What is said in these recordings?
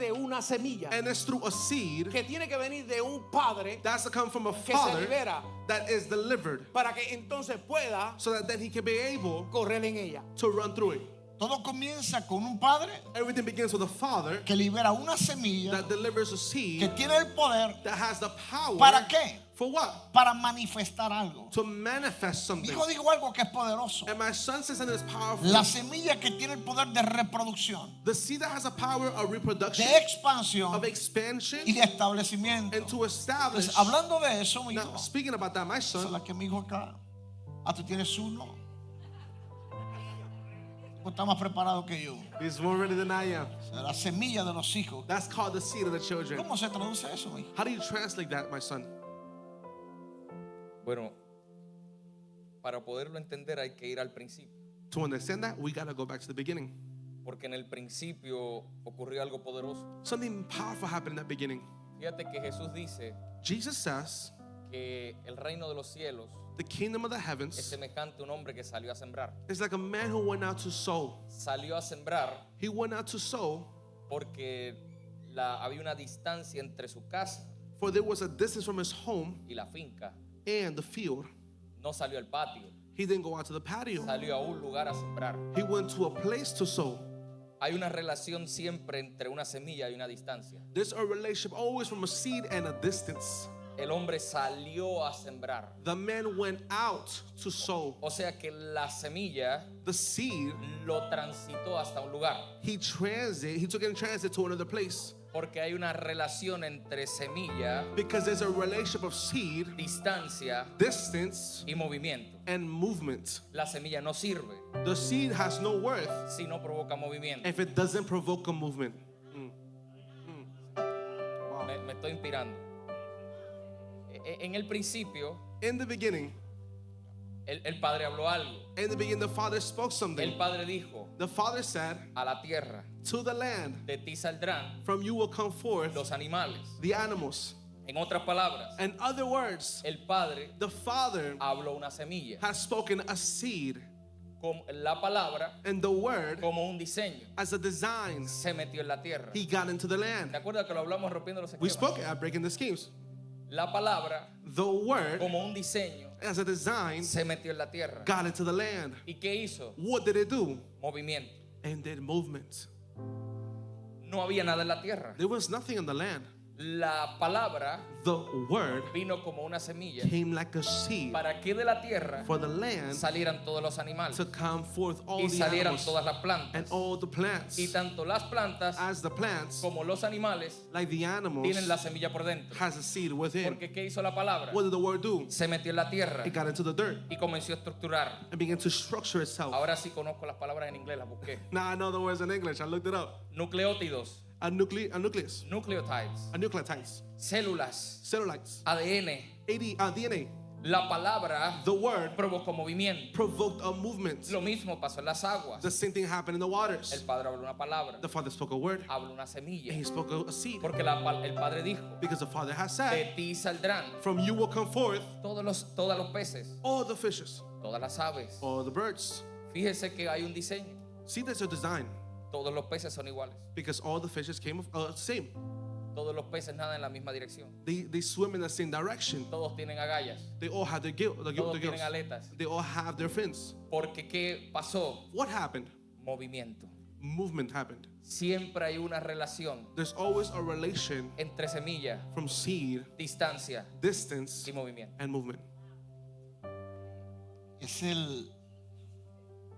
de una semilla and it's through a seed que tiene que venir de un padre that's to come from a que se father libera that is delivered, para que entonces pueda so that then he can be able correr en ella. to run through it. Todo comienza con un padre Everything begins with a father que libera una semilla that delivers a que seed tiene el poder. that has the power. ¿Para qué? For what? Para manifestar algo. To manifest Mi something. hijo dijo algo que es poderoso. And my son says that it's powerful. La semilla que tiene el poder de reproducción, The seed that has a power of reproduction, de expansión of expansion, y de establecimiento. and to establish. Entonces, hablando de eso, mi Now, hijo, speaking about that, my esa es son, la que mi hijo acá. Tú tienes uno. Tú estás más preparado que yo. he's more ready than I am. O sea, la semilla de los hijos. That's called the seed of the children. ¿Cómo se traduce eso, mi hijo? How do you translate that, my son? Bueno, para poderlo entender hay que ir al principio, To understand that, we got to go back to the beginning. porque en el principio ocurrió algo poderoso. Something powerful happened in that beginning. Fíjate que Jesús dice Jesus says, que el reino de los cielos the kingdom of the es heavens semejante a un hombre que salió a sembrar. is like a man who went out to sow. Salió a sembrar He went out to sow, porque había una distancia entre su casa for there was a distance from his home y la finca. and the field. No salió al patio, He didn't go out to the patio. salió a un lugar a sembrar. He went to a place to sow. Hay una relación siempre entre una semilla y una distancia. There's a relationship always from a seed and a distance. El hombre salió a sembrar. The man went out to sow. O sea que la semilla The seed, lo transitó hasta un lugar. he took it in transit to another place. Porque hay una relación entre semilla, Because there's a relationship of seed, distancia distance, y movimiento. and movement. La semilla no sirve The seed has no worth si no provoca movimiento. if it doesn't provoke a movement. Me estoy inspirando. En el principio, In the beginning, el Padre habló algo. in the beginning, the Father spoke something. El Padre dijo: The Father said, a la tierra, to the land, de ti saldrán from you will come forth los animales. the animals. En otras palabras, In other words, el Padre the Father habló una semilla, has spoken a seed, con la palabra and the word, como un diseño, as a design, se metió en la tierra. he got into the ¿Te land. acuerdas que lo hablamos rompiendo los We esquemas? spoke it at Breaking the Schemes. La palabra The word, como un diseño as a design, se metió en la tierra. got into the land. ¿Y qué hizo? What did it do? Movimiento. And did movement. No había nada en la tierra. There was nothing in the land. La palabra The word vino como una semilla came like a seed para que de la tierra for the land salieran todos los animales to come forth all y the salieran animals todas las and plantas. all the plants. Y tanto las plantas As the plants, como los animales like the animals, tienen la semilla por dentro. has a seed within. Porque ¿qué hizo la palabra? What did the word do? Se metió en la tierra It got into the dirt y comenzó a estructurar. and began to structure itself. Ahora sí conozco las palabras en inglés, las busqué. Now I know the words in English. I looked it up. Nucleótidos, A nucleus, nucleotides, a nucleotides, células, cellulites, ADN. DNA. La palabra The word provocó movimiento. provoked a movement. Lo mismo pasó en las aguas. The same thing happened in the waters. El Padre habló una palabra, The Father spoke a word habló una and semilla. he spoke a seed. Porque el Padre dijo: Because the Father has de said, ti saldrán from you will come forth todos los peces, all the fishes, todas las aves. all the birds. Fíjese que hay un diseño. See, there's a design. Todos los peces son iguales. Because all the fishes came same. Todos los peces nadan en la misma dirección. They swim in the same direction. Todos tienen agallas. They all have their Todos gills. tienen aletas. They all have their fins. Porque ¿qué pasó? What happened? Movimiento. Movement happened. Siempre hay una relación There's always a relation entre semilla, from seed, distancia distance, y movimiento. and movement. Es el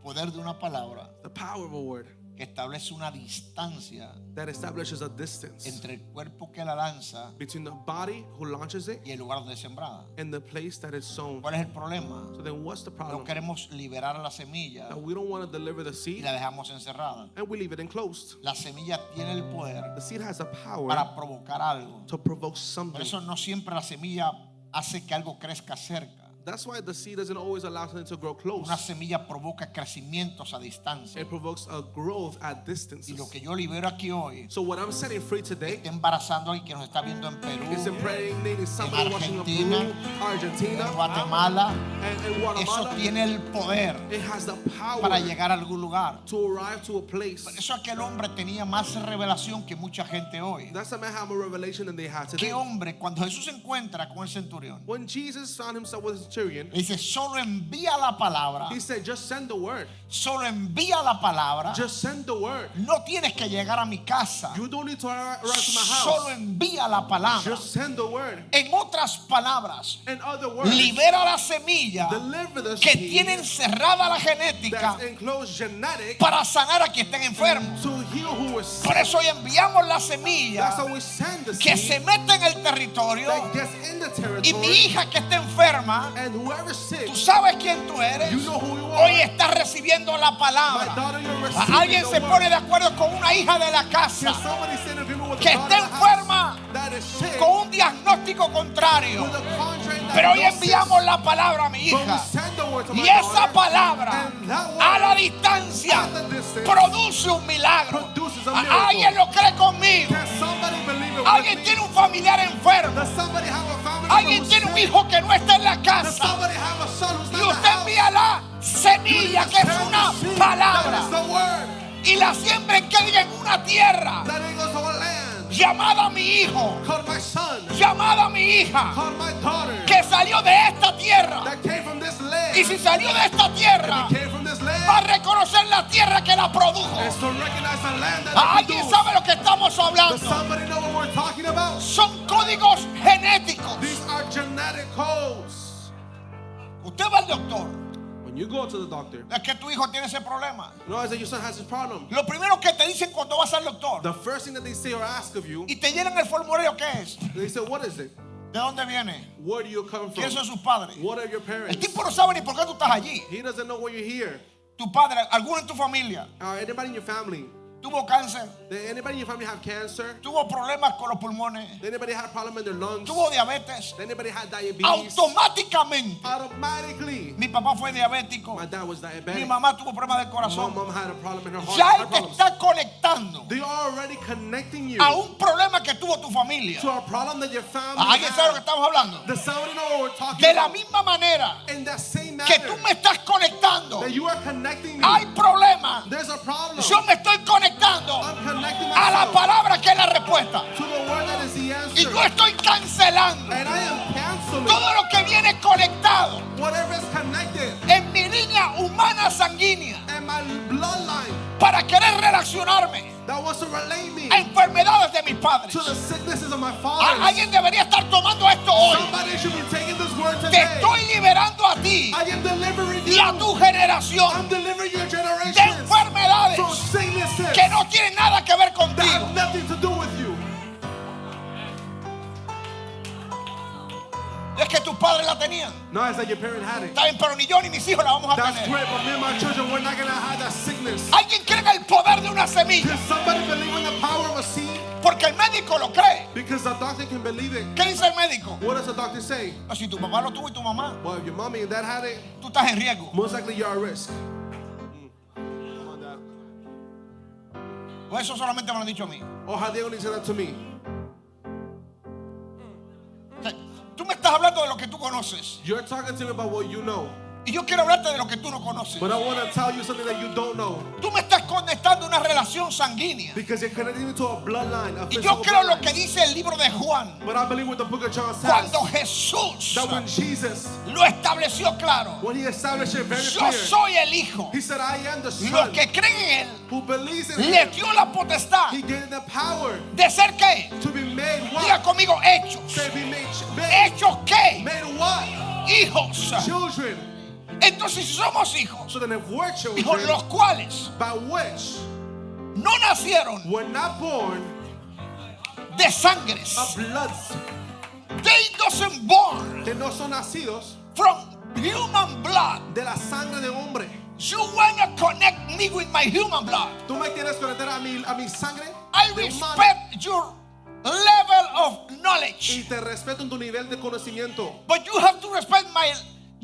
poder de una palabra The power of a word que establece una distancia that establishes a distance entre el cuerpo que la lanza between the body who launches it y el lugar donde es sembrada. and the place that it's sown. ¿Cuál es el problema? So then what's the No problem? queremos liberar a la semilla That we don't want to deliver the y seed la dejamos encerrada. and we leave it enclosed. La semilla tiene el poder The seed has a power para provocar algo. to provoke Por something. eso no siempre la semilla hace que algo crezca cerca. That's why the seed doesn't always allow something to grow close. Una semilla provoca crecimientos a distancia. It provokes a growth at distances. Y lo que yo libero aquí hoy So what I'm setting free today está embarazando a alguien que nos está viendo en Perú, is impregnating somebody watching in Argentina, Peru, Argentina, en Guatemala. and Eso Guatemala. tiene el poder It has the power para llegar a algún lugar. to arrive to a place. Por eso aquel hombre tenía más revelación que mucha gente hoy. That's a man have a revelation than they had today. ¿Qué hombre, cuando Jesús se encuentra con el centurión, When Jesus found himself with a centurion, le dice, solo envía la palabra, he said, just send the word. solo envía la palabra, Just send the word. no tienes que llegar a mi casa, You don't need to arrive to my solo house. envía la palabra. Just send the word. En otras palabras, In other words, libera la semilla deliver the que seed tiene encerrada la genética that's enclosed genetic para sanar a quien estén enfermos. to heal who is sick. Por eso hoy enviamos la semilla That's how we send the que seed se mete en el territorio, that gets in the y mi territory, hija que está enferma, and whoever's sick, tú sabes quién tú eres, you know who you are. hoy estás recibiendo la My palabra. daughter, you're receiving Alguien the se word. pone de acuerdo con una hija de la casa Can somebody stand in agreement with que the daughter está of the house enferma that is sick con un diagnóstico contrario, with a contrary pero hoy diagnosis? enviamos la palabra a mi But we hija, send the word to my y esa daughter, palabra and that word a la distancia at the distance produce un milagro. produces a miracle. Alguien lo cree conmigo. Can somebody believe it with Alguien me? tiene un familiar enfermo. Does somebody have a family Alguien who's tiene un sick? hijo que no está en la Does casa. somebody have a son who's Y not in the usted house? envía la semilla que es una That is palabra the word y la siembra en que diga en una tierra that it goes to our land. llamada a mi hijo, Call my son, llamada a mi hija, call my daughter que salió de esta tierra. that came from this land. Y si salió de esta tierra, He came from this va a land. reconocer la tierra que la produjo. And so recognize the land that ¿Alguien it sabe lo que estamos Does hablando? somebody know what we're talking about? Son códigos genéticos. These are genetic codes. Usted va al doctor, When you go to the doctor, es que tu hijo tiene ese problema. realize that your son has this problem. Lo primero que te dicen cuando vas al doctor The first thing that they say or ask of you, y te llenan el formulario, ¿qué es? they say, what is it? ¿De dónde viene? Where do you come ¿Quiénes son from? sus padres? What are your El parents? tipo no sabe ni por qué tú estás allí. He doesn't know why you're here. Tu padre, alguno en tu familia, Anybody in your family? tuvo cáncer, Did anybody in your family have cancer? tuvo problemas con los pulmones, Did anybody have a problem in their lungs? tuvo diabetes. Did anybody have diabetes? Automáticamente, Automatically. mi papá fue diabético, My dad was mi diabetic. mamá tuvo problemas del My corazón. mom had a problem in her heart. Ya heart él te problems. está conectando They are already connecting you a un problema que tuvo tu familia. to a problem that your family ¿Alguien sabe lo que had. estamos hablando? Does somebody know what we're talking De la about? misma manera In that same que manner tú me estás conectando, that you are connecting me, hay problemas. there's a problem. Yo me estoy conectando I'm connecting a la myself palabra que es la respuesta. to the word that is the Y answer. yo estoy cancelando And I am canceling todo lo que viene conectado whatever is connected en mi línea humana sanguínea and my bloodline para querer relacionarme that wants to relate me a enfermedades de mis padres. to the sicknesses of my fathers. Alguien debería estar tomando esto hoy. Somebody should be taking this word Te today. estoy liberando a ti I am delivering y a you. tu generación I'm delivering your de generations enfermedades from sicknesses que no tienen nada que ver that contigo. have nothing to do with you. Es que tus padres la tenían. No, it's like your parent had it. Está bien, pero ni yo ni mis hijos la vamos a That's tener. great, but me and my children, we're not going to have that sickness. ¿Alguien cree en el poder de una semilla? Can somebody believe in the power of a seed? Porque el médico lo cree. Because the doctor can believe it. ¿Qué dice el médico? What does the doctor say? Pues si tu papá lo tuvo y tu mamá, Well, if your mommy and dad had it, tú estás en riesgo. most likely you're at risk. O eso solamente me lo han dicho a mí. Or how they only say that to me. Tú me estás hablando de lo que tú conoces. You're talking to me about what you know. Y yo quiero hablarte de lo que tú no conoces. But I want to tell you something that you don't know. Tú me estás conectando a una relación sanguínea. Because you're connecting me to a bloodline, a Y physical yo creo lo bloodline. que dice el libro de Juan. But I believe what the book of John says. Cuando Jesús That when Jesus, lo estableció claro. when he established it very Yo clear, soy el hijo. he said, I am the Los son que creen en él who believes in le him. dio la potestad He gave the power de ser qué. to be made Diga what? conmigo, hechos. Say be made, ¿Hechos qué? made what? Hijos. Children. Entonces si somos hijos, So then if we're hijos children, los cuales by which no nacieron we're not born de sangres. of bloods, They doesn't born que no son nacidos from human blood. de la sangre de hombre. You wanna connect me with my human blood. Tú me quieres conectar a mi sangre I de humano. respect your level of knowledge. Y te respeto en tu nivel de conocimiento. But you have to respect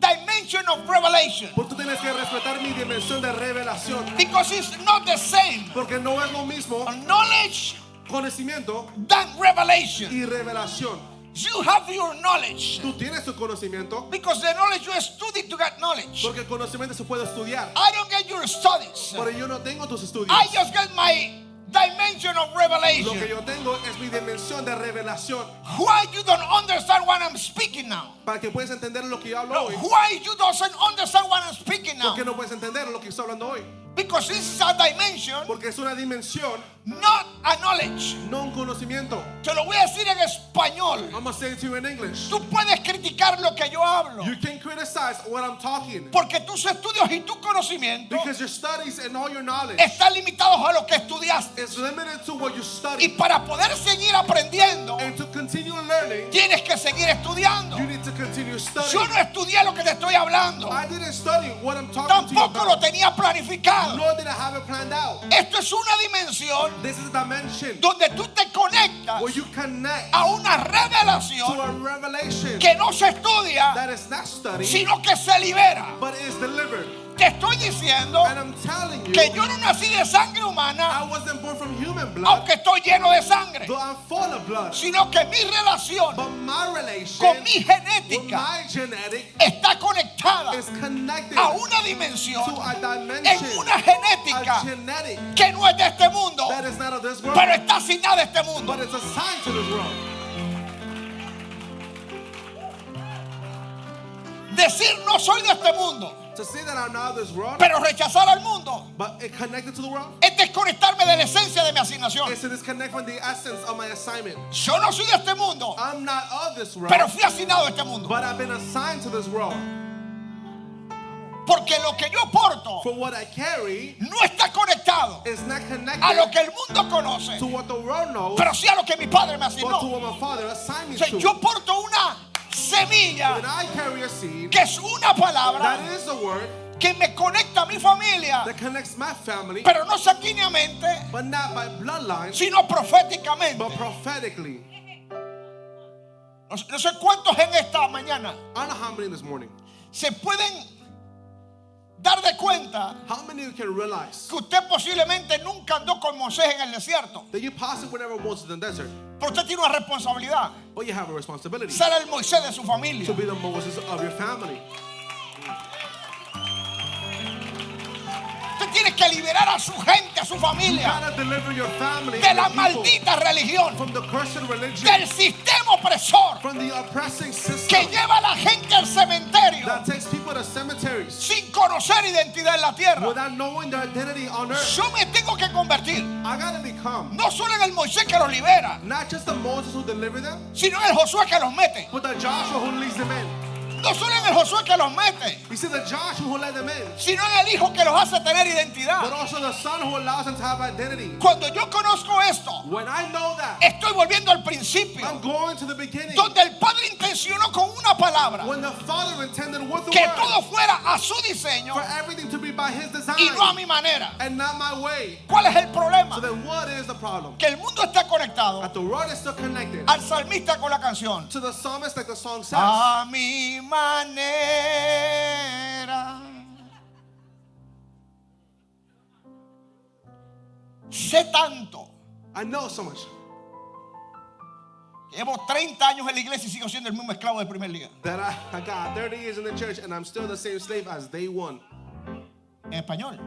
dimension of revelation. Porque tú tienes que respetar mi dimensión de revelación. Because it's not the same Porque no es lo mismo knowledge conocimiento than revelation. y revelación. You have your knowledge. Tú tienes tu conocimiento. Because the knowledge you study to get knowledge. Porque el conocimiento se puede estudiar. I don't get your studies. Pero yo no tengo tus estudios. I just get my dimension of Lo que revelation. yo tengo es mi dimensión de revelación. Why you don't understand what I'm speaking now? Para que puedas entender lo que yo hablo No, hoy. why you doesn't understand what I'm speaking now? Porque no puedes entender lo que estoy hablando hoy. Because this is a dimension, Porque es una dimensión, not a knowledge. no un conocimiento. Te lo voy a decir en español. I'm going to say it to you in English. Tú puedes criticar lo que yo hablo. You can criticize what I'm talking. Porque tus estudios y tu conocimiento Because your studies and all your knowledge están limitados a lo que estudiaste. is limited to what you Y study. para poder seguir aprendiendo, And to continue learning, tienes que seguir estudiando. you need to continue Yo studying. no estudié lo que te estoy hablando. I didn't study what I'm talking to you Tampoco lo about. tenía planificado. Nor did I have it planned out. Esto es una dimensión This is a dimension donde tú te conectas where you connect a una to revelación a revelation que no se estudia, that is not studied, sino que se libera. but is delivered. Te estoy diciendo And I'm telling you, que yo no nací de sangre I humana, wasn't born from human blood, aunque estoy lleno de sangre, though I'm full of blood. sino que mi relación But my relation con mi with genética my genetic está conectada is connected a una dimensión, to a en dimension, una genética a genetic que no es de este mundo, that is not of this world, pero está asignada a este mundo. but it's assigned to this world. Decir no soy de este mundo, To say that I'm not of this world, pero rechazar al mundo, but it connected to the world, es desconectarme de la esencia de mi asignación. is to disconnect from the essence of my assignment. Yo no soy de este mundo, I'm not of this world, pero fui asignado a este mundo. but I've been assigned to this world. Porque lo que yo porto For what I carry no está conectado is not a lo connected que el mundo conoce, to what the world knows, pero sí a lo que mi padre me but to asignó. what my Father assigned me O sea, to. yo porto una semilla When I carry a seed, que es una palabra that is a word que me conecta a mi familia, that connects my family, pero no sanguíneamente, but not by bloodline, sino proféticamente. but prophetically. No sé cuántos en esta mañana I don't know how many this morning. se pueden dar de cuenta How many of you can realize que usted posiblemente nunca andó con Moisés en el desierto, that you possibly never Moses in the desert, pero usted tiene una responsabilidad: but you have a responsibility ser el Moisés de su familia. to be the Moses of your family. Usted tiene que liberar a su gente, a su You familia, gotta deliver your family de and la your people maldita religión, from the Christian religion, del sistema opresor from the oppressing que system lleva a la gente al cementerio that takes people to cemeteries sin conocer identidad en la tierra. without knowing their identity on earth. Yo me tengo que convertir I gotta become no solo en el Moisés que los libera, not just the Moses who delivered them, sino en el Josué que los mete. but the Joshua who leads them in. No solo en el Josué que los mete, You see, the Joshua who led them in, sino en el Hijo que los hace tener but identidad. also the Son who allows them to have identity. Cuando yo conozco esto, When I know that, estoy volviendo al principio, I'm going to the beginning. donde el Padre intencionó con una palabra When the Father intended with the que word todo fuera a su diseño for everything to be by His design y no a mi manera. and not my way. ¿Cuál es el problema? So then what is the problem? Que el mundo está conectado That the world is still connected al salmista con la canción. to the psalmist, like the song says. A mi manera. Sé tanto. I know so much Llevo 30 años en la iglesia y sigo siendo el mismo esclavo del primer día. that I got 30 years in the church and I'm still the same slave as day one. En español.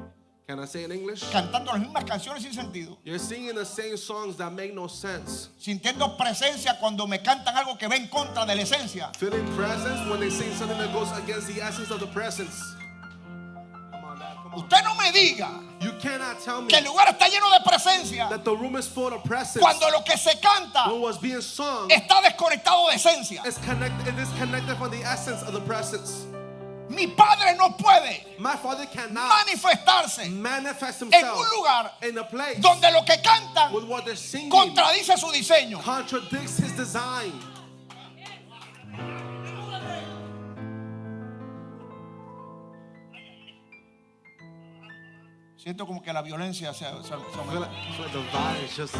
Can I say it in English? Cantando las mismas canciones sin sentido. You're singing the same songs that make no sense. Sintiendo presencia cuando me cantan algo que va en contra de la esencia. Feeling presence when they sing something that goes against the essence of the presence. Come on, Dad, come on. Usted no me diga You cannot tell me que el lugar está lleno de presencia that the room is full of presence cuando lo que se canta when what's being sung está desconectado de esencia. is disconnected from the essence of the presence. Mi padre no puede My Father cannot manifestarse manifest en himself un lugar in a place donde lo que cantan with what they're singing contradice su diseño. contradicts His design. Siento como que la violencia se I feel like the violence just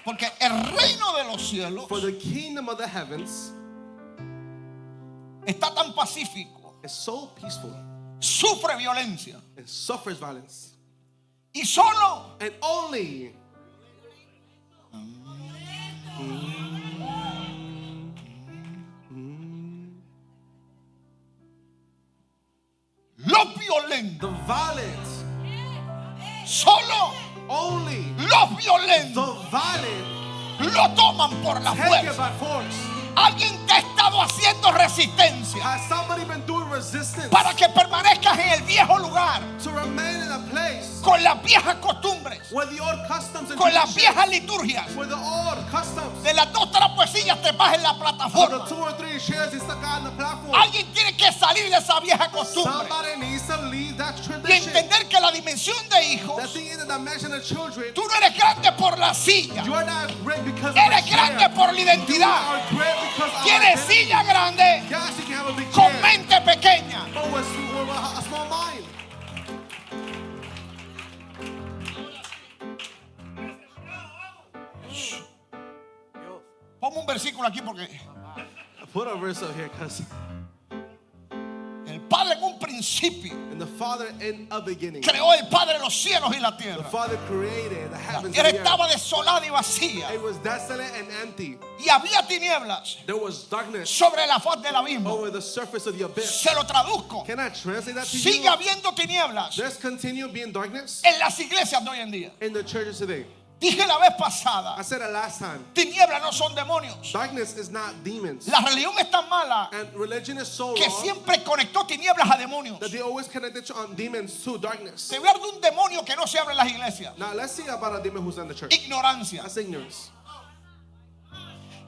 porque el reino de los cielos for the kingdom of the heavens está tan pacífico, is so peaceful sufre violencia and suffers violence. y solo And only los violentos, the violent, solo only los violentos the violent lo toman por la take it fuerza. by force. Alguien te ha estado haciendo resistencia Has somebody been doing resistance para que permanezcas en el viejo lugar, to remain in a place con las viejas costumbres, where the old customs and con las traditions, viejas liturgias? where the old customs De las 2 trapesillas te vas en la of the plataforma. 2 or 3 chairs is stuck on the platform. Alguien tiene que salir de esa vieja costumbre Somebody needs to leave that y tradition. entender que la dimensión de That hijos, thing in the dimension of children, tú no eres grande por la silla, you are not great because of eres the grande chair. por la You identidad. are great because of Tienes identity. silla grande Yes, you can have a big con chair, mente pequeña. but with a small mind. Ponme un versículo aquí porque I put a verse up here because el Padre en un principio in the Father in a beginning, creó el Padre los cielos y la the tierra. Father created the heavens Era and the estaba earth. desolada y vacía It was desolate and empty. y había tinieblas There was darkness sobre la faz del abismo. over the surface of the abyss. Se lo traduzco. Can I translate that to Sigue you? habiendo tinieblas There's continue being darkness en las iglesias de hoy en día. in the churches today. Dije la vez pasada, I said it last time. tinieblas no son demonios. Darkness is not demons. La religión es tan mala And religion is so que wrong siempre conectó tinieblas a demonios. that they always connected demons to darkness. Te voy a hablar de un demonio que no se habla en las iglesias. Now let's see about a demon who's in the church. Ignorancia. That's ignorance.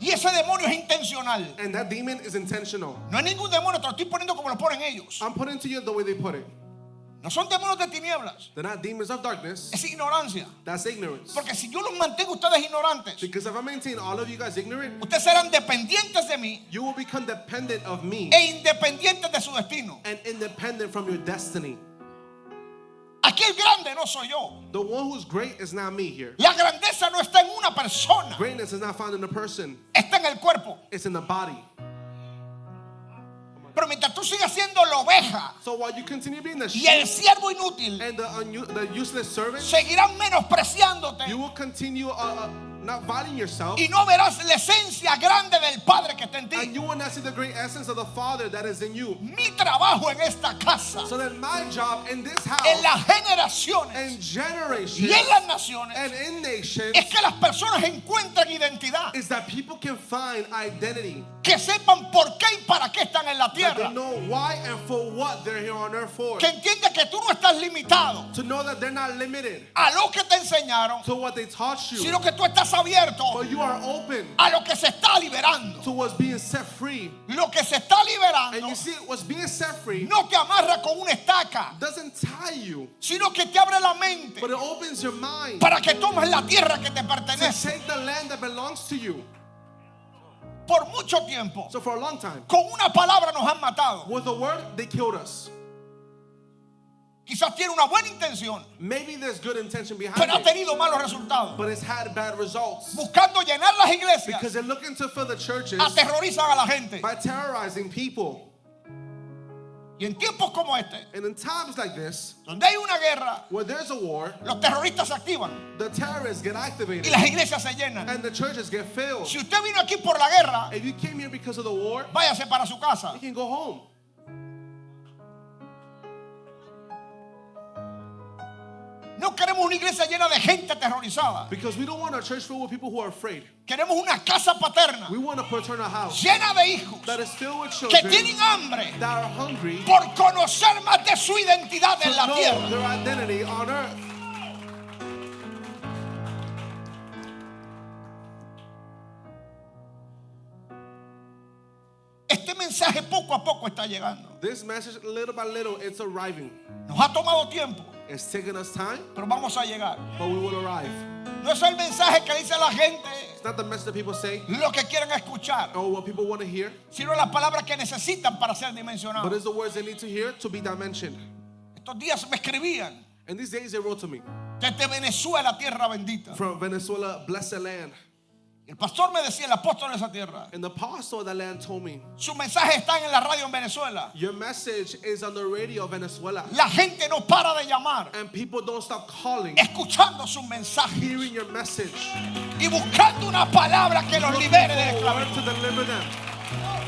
Y ese demonio es intencional. And that demon is intentional. No es ningún demonio, te lo estoy poniendo como lo ponen ellos. I'm putting to you the way they put it. No son demonios de tinieblas, They're not demons of darkness. es ignorancia. That's ignorance. Porque si yo los mantengo ustedes ignorantes, Because if I maintain all of you guys ignorant, ustedes serán dependientes de mí you will become dependent of me e independientes de su destino. and independent from your destiny. Aquí el grande no soy yo. The one who's great is not me here. La grandeza no está en una persona, Greatness is not found in a person. está en el cuerpo. It's in the body. Pero mientras tú sigas siendo la oveja So while you continue being the y el sheep siervo inútil, and the useless servant, seguirán menospreciándote you will continue not valuing yourself, y no verás la esencia grande del Padre que está en and ti. you will not see the great essence of the Father that is in you. Mi trabajo en esta casa, So then my job in this en house las generaciones and y generations en las naciones, and in nations es que las personas encuentren identidad, is that people can find identity. que sepan por qué y para qué están en la That they tierra, know why and for what they're here on earth for. que entiendan que tú no estás limitado To know that they're not limited a lo que te enseñaron, to what they taught you, sino que tú estás abierto but you are open a lo que se está liberando. to what's being set free. Lo que se está And liberando you see, what's being set free no te amarra con una estaca, doesn't tie you, sino que te abre la mente but it opens your mind para que tomes la tierra que te to pertenece. take the land that belongs to you. Por mucho tiempo, So for a long time, con una palabra nos han matado. with a word, they killed us. Quizás tiene una buena intención, Maybe there's good intention behind pero ha it, tenido malos resultados. but it's had bad results. Buscando llenar las iglesias, Because they're looking to fill the churches aterrorizan a la gente. by terrorizing people. Y en tiempos como este, And in times like this, donde hay una guerra, where there's a war, los terroristas se activan the terrorists get y activated las iglesias se llenan. and the churches get filled. Si usted vino aquí por la guerra, If you came here because of the war, váyase para su casa. you can go home. No queremos una iglesia llena de gente aterrorizada. Because we don't want a church filled with people who are afraid. Queremos una casa paterna We want a paternal house llena de hijos that is filled with que children tienen hambre that are hungry por conocer más de su identidad to en la know tierra. their identity on earth. Este mensaje poco a poco está llegando. This message, little by little, it's arriving. Nos ha tomado tiempo, It's taking us time, pero vamos a llegar. but we will arrive. No es el mensaje que dice la gente It's not the message that people say lo que quieren escuchar, or what people want to hear, sino las palabras que necesitan para ser but dimensionados. it's the words they need to hear to be dimensioned. Estos días me escribían And these days they wrote to me desde Venezuela, tierra bendita. from Venezuela, blessed land. Y El pastor me decía, el apóstol de esa tierra, And the apostle of that land told me, su mensaje está en la radio en Venezuela. your message is on the radio of Venezuela. La gente no para de llamar, And people don't stop calling, escuchando sus mensajes hearing your message. y buscando una palabra que los libere de la For a word esclavitud. to deliver them.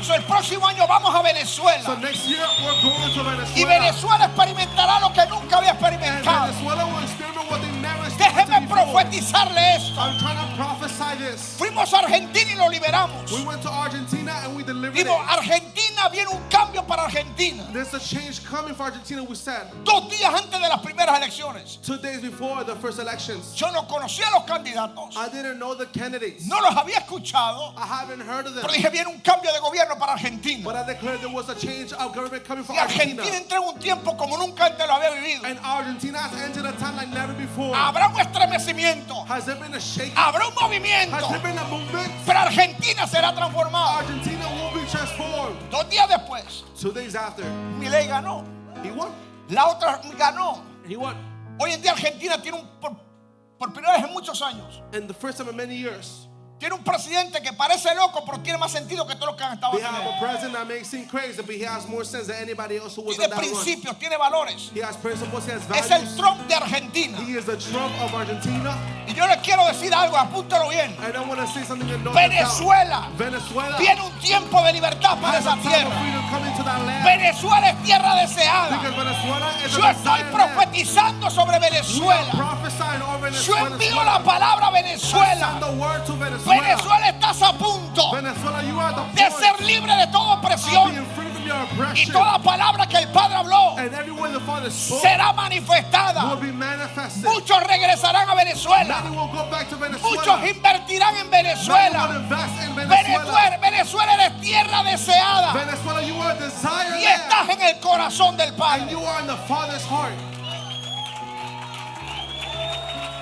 El próximo año vamos a So Venezuela next year we're going to y Venezuela. Venezuela experimentará lo que nunca había And experimentado. Venezuela will experiment what they never Déjeme experienced before. profetizarle esto. I'm trying to prophesy this. Fuimos a Argentina y lo liberamos. We went to Argentina and we delivered Digo, it. Argentina, viene un cambio para Argentina. There's a change coming for Argentina, we said. 2 días antes de las primeras elecciones. 2 days before the first elections. Yo no conocía a los candidatos. I didn't know the candidates. No los había escuchado. I haven't heard of them. Pero dije, viene un cambio de gobierno para Argentina. But I declared there was a change of government coming for Y Argentina Argentina. entró en un tiempo como nunca antes lo había vivido. And Argentina has entered a time like never before. Habrá un estremecimiento. Has there been a shaking? Habrá un movimiento. Has there been a movement? Pero Argentina será transformada. Argentina will be transformed. 2 días después, 2 days after, Milei ganó. he won. La otra ganó. He won. Hoy en día Argentina tiene por primera vez en muchos años, And the first time in many years, tiene un presidente que parece loco, pero tiene más sentido que todos los que han estado they antes have de a él. president that may seem crazy, but he has more sense than anybody else who was Tiene in that one. principios, tiene valores. He has principles, he has Es el values. Trump de Argentina. He is the Trump of Argentina. Y yo les quiero decir algo, apúntalo bien. And I want to say something that no Venezuela Venezuela tiene un tiempo de libertad para has a esa time of tierra. freedom coming to that land. Venezuela es tierra deseada. Because Venezuela is Yo a estoy desired land. profetizando sobre We are Venezuela. prophesying over Yo Venezuela. envío la palabra a Send Venezuela. the word to Venezuela. Venezuela estás a punto Venezuela, you are the de point ser libre de toda of opresión. being free from your Y oppression. toda palabra que el Padre habló And everywhere the Father spoke será will manifestada. be manifested. Muchos regresarán a Venezuela. Many will go back to Muchos Venezuela. invertirán en Many will Venezuela. invest in Venezuela. Venezuela eres tierra deseada. Venezuela, you are desired Y estás land. en el corazón del And Padre. you are in the Father's heart.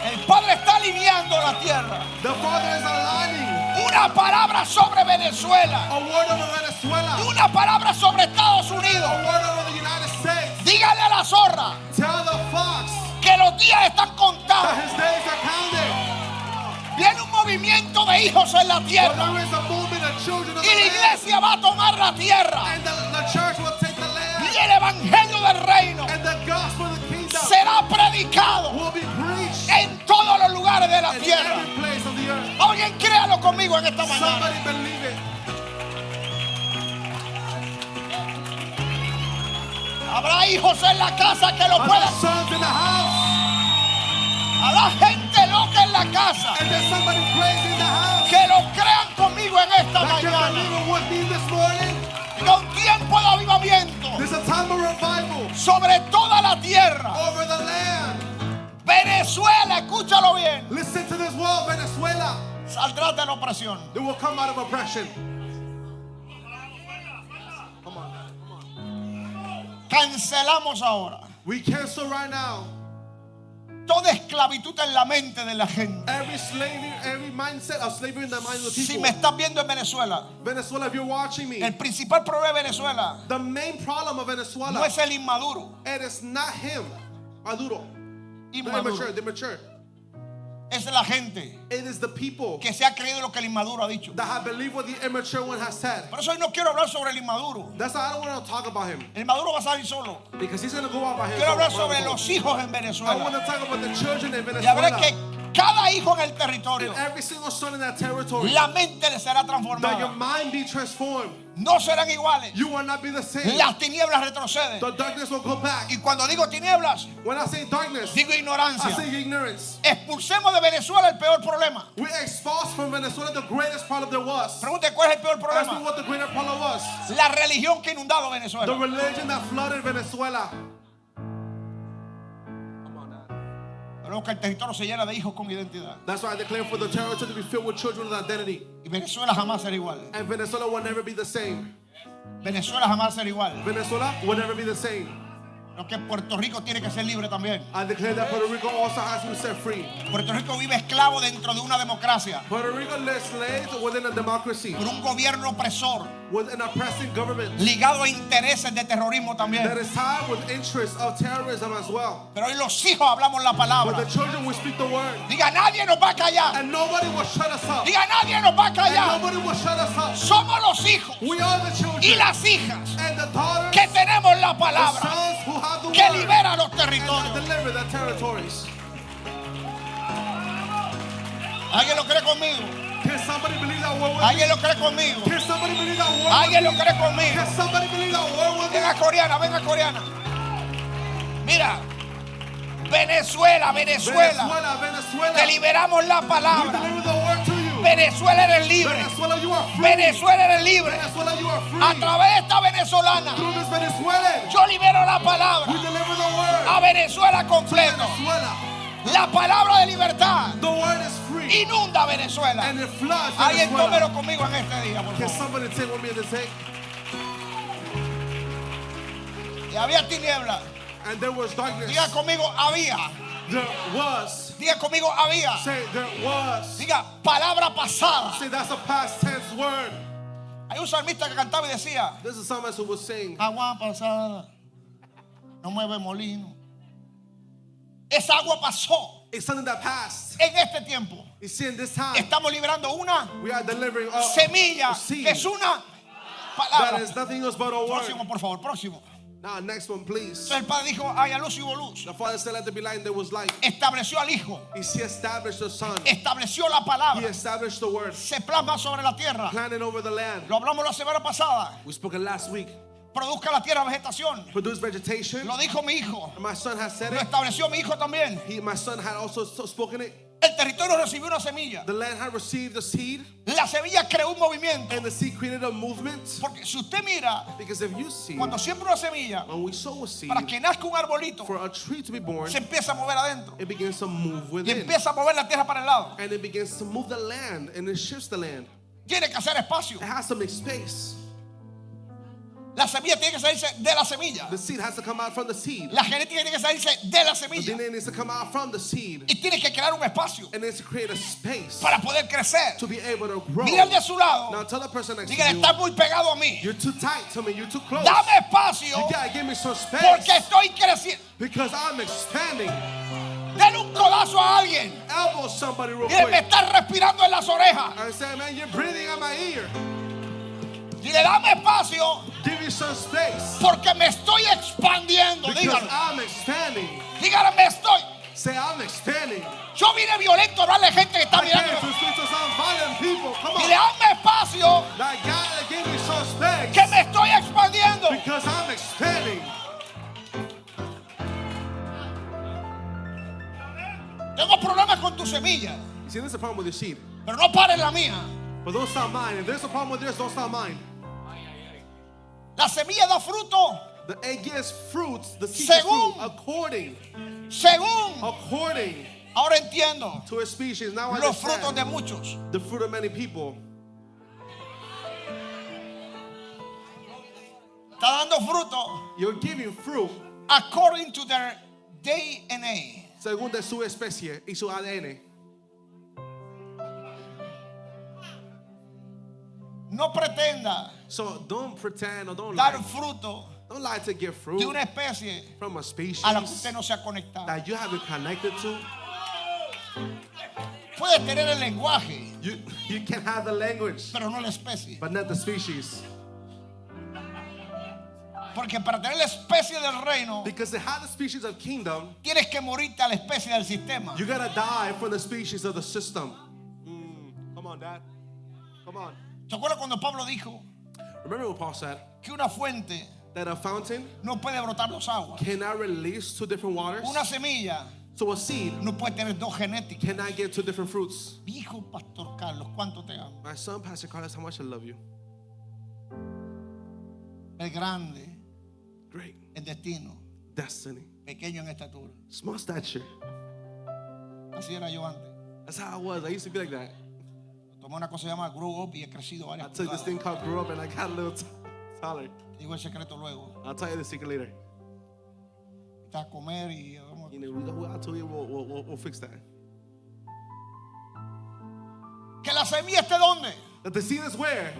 El Padre está alineando la tierra. The Father is aligning Una palabra sobre Venezuela. a word over Venezuela. Una palabra sobre Estados A Unidos. word over the United States. Dígale a la zorra Tell the fox que los días están that contados. his days are counted. Viene un movimiento de hijos en la For tierra. there is a movement of children of Y the la land. iglesia va a tomar la tierra. And the church will take the land. Y el evangelio del reino And the gospel of the kingdom será predicado will be preached en todos los lugares de la in tierra. every place of the earth. Alguien créalo conmigo en esta mañana. Somebody believe it. Habrá hijos en la casa que lo Are puedan. there sons in the house? Habrá gente loca en la casa And there's somebody crazy in the house que lo crean conmigo en esta that can mañana. believe it with me this morning. Diga, un tiempo de avivamiento There's a time of revival sobre toda la tierra. over the land. Venezuela, escúchalo bien. Listen to this word, Venezuela. Saldrás de la opresión. They will come out of oppression. Come on. Cancelamos ahora We cancel right now toda esclavitud en la mente de la gente. every slavery, every mindset of slavery in the minds of the Si people. me estás viendo en Venezuela, Venezuela, if you're watching me, el principal problema de Venezuela the main problem of Venezuela, no es el inmaduro, it is not him, Maduro, the inmaduro. immature. Es la gente It is the people que se ha creído lo que el inmaduro ha dicho. that have believed what the immature one has said. Por eso hoy no quiero hablar sobre el inmaduro. That's why I don't want to talk about him, El inmaduro va a salir solo. because he's going to go out by himself. Quiero hablar sobre los hijos en I want Venezuela. to talk about the children in Y habrá Venezuela. que cada hijo en el territorio, And every single son in that territory, la mente le será that your transformada. mind be transformed. No serán iguales. You will not be the same. Las tinieblas retroceden. The darkness will go back. Y cuando digo tinieblas, When I say darkness, digo I ignorancia. say ignorance. Expulsemos de Venezuela el peor problema. We expulsed from Venezuela the greatest problem there was. Pregunte cuál es el peor Ask me problema. what the greater problem was. La religión que ha inundado The Venezuela. religion that flooded Venezuela. Pero que el territorio se llena de hijos con identidad. That's why I declare for the territory to be filled with children with identity. Y Venezuela jamás será igual. And Venezuela will never be the same. Venezuela jamás será igual. Venezuela will never be the same. Lo que Puerto Rico tiene que ser libre también. I declare that Puerto Rico also has to be set free. Puerto Rico vive esclavo dentro de una democracia, Puerto Rico lives slaves within a democracy, por un gobierno opresor, with an oppressing government ligado a intereses de terrorismo también. that is tied with interests of terrorism as well. Pero hoy los hijos hablamos la But palabra. the children will speak the word, Diga, nadie nos va a callar. and nobody will shut us up. Diga, nadie nos va a And callar. nobody will shut us up. Somos los hijos We are the y children las hijas and the daughters, que tenemos la the palabra sons who have the que word libera los and that territorios. deliver the territories. ¿Alguien lo cree conmigo? Can somebody believe that word with me? ¿Alguien lo cree conmigo? Can somebody believe that word with ¿Alguien lo me? cree conmigo? Can somebody believe that word with me? Venga coreana, venga coreana. Mira, Venezuela, Venezuela, Venezuela. te liberamos la We palabra. deliver the word to you. Venezuela eres libre. Venezuela, you are free. Venezuela eres libre. Venezuela, you are free. A través de esta venezolana, Through this Venezuelan, yo libero la we palabra deliver the word. a Venezuela completo. Venezuela, La palabra de libertad the word is free. inunda Venezuela. And it floods Alguien tómelo Venezuela. conmigo en este día, por Can favor. somebody take with me in this day? Y había tiniebla. And there was darkness. Diga conmigo, había. There was. Diga conmigo, había. Say there was. Diga, palabra pasada. Say that's a past tense word. Hay un salmista que cantaba y decía, This is someone who was saying, agua pasada no mueve molino. Esa agua pasó it's something that passed. en este tiempo. You see, in this time, Estamos liberando una we are delivering a semilla seed que es una that palabra. is nothing else but a word. Próximo, por favor, próximo. Now, next one, please. Entonces el Padre dijo, haya luz y hubo luz. The Father said, let there be light, and there was light. Estableció al Hijo. He established the Son. Estableció la He palabra. established the Word. Se plasma sobre la tierra. Planted over the land. Lo hablamos la semana pasada. We spoke it last week. Produzca la tierra vegetación. Produce vegetation. Lo dijo mi hijo. And my son has said Lo it. estableció mi hijo también. My son had also spoken it. El territorio recibió una semilla. The land had received the seed, La semilla creó un movimiento. and the seed created a movement. Porque si usted mira, Because if you see, cuando siembra una semilla, when we sow a seed, para que nazca un arbolito, for a tree to be born, se empieza a mover adentro. it begins to move Y within. empieza a mover la tierra para el lado. And it begins to move the land, and it shifts the land. Tiene que hacer espacio. It has to make space. La semilla tiene que salirse de la semilla. The seed has to come out from the seed. La genética tiene que salirse de la The semilla. DNA needs to come out from the seed. Y tiene que crear un espacio And needs to create a space para poder crecer. to be able to grow. Mira el de su lado. Now tell the person next to Dígale, you, está muy pegado a mí. you're too tight to me, you're too close. Dame espacio You gotta give me some space porque estoy creciendo. because I'm expanding. Denle un codazo a alguien. Elbow somebody real Dile, me quick. está respirando en las orejas. I say, man, you're breathing on my ear. Dile, dame espacio Give me some space porque me estoy expandiendo. because Dígalo. I'm expanding. Dígale, me estoy. Say, I'm expanding. Yo vine violento a hablarle a gente que está I came mirando. to speak to some violent people. Come Dile, on. dame espacio That God give me some space que me estoy expandiendo. because I'm expanding. Tengo problemas con tu semilla, You see, this is the problem with your seed. pero no pares la mía. But don't stop mine. If there's a problem with yours, don't stop mine. La semilla da fruto The egg gives fruits, the seed gives Según. fruit according según. Ahora entiendo to a species. Now I los frutos understand de muchos. the fruit of many people. Está dando fruto You're giving fruit according to their DNA. según de su especie y su ADN. No pretenda So don't pretend or don't dar lie. fruto Don't lie to give fruit de una especie from a species a la que usted no se ha conectado. that you haven't connected to. Puede tener el lenguaje, You can have the language, pero no la especie. but not the species. Porque para tener la especie del reino, Because to have the species of kingdom, tienes que morirte a la especie del sistema. you gotta die from the species of the system. Come on, Dad. Come on. ¿Te acuerdas cuando Pablo dijo Remember what Paul said? que una fuente That a fountain no puede brotar dos aguas? cannot release two different waters. Una semilla So a seed no puede tener dos genéticas. cannot get two different fruits. Mi hijo, Pastor Carlos, ¿cuánto te amo? My son, Pastor Carlos, how much I love you. El grande, Great. el destino, Destiny. pequeño en estatura. Small stature. Así era yo antes. That's how I was. I used to be like that. Tomé una cosa llamada grow up y he crecido I varias took this pulgadas. thing called grew up and I got a little taller. Te digo el secreto luego. I'll tell you the secret later. fuiste a comer y vamos. You know, we go out to eat, we'll fix that. Que la semilla esté ¿dónde? That the seed is where?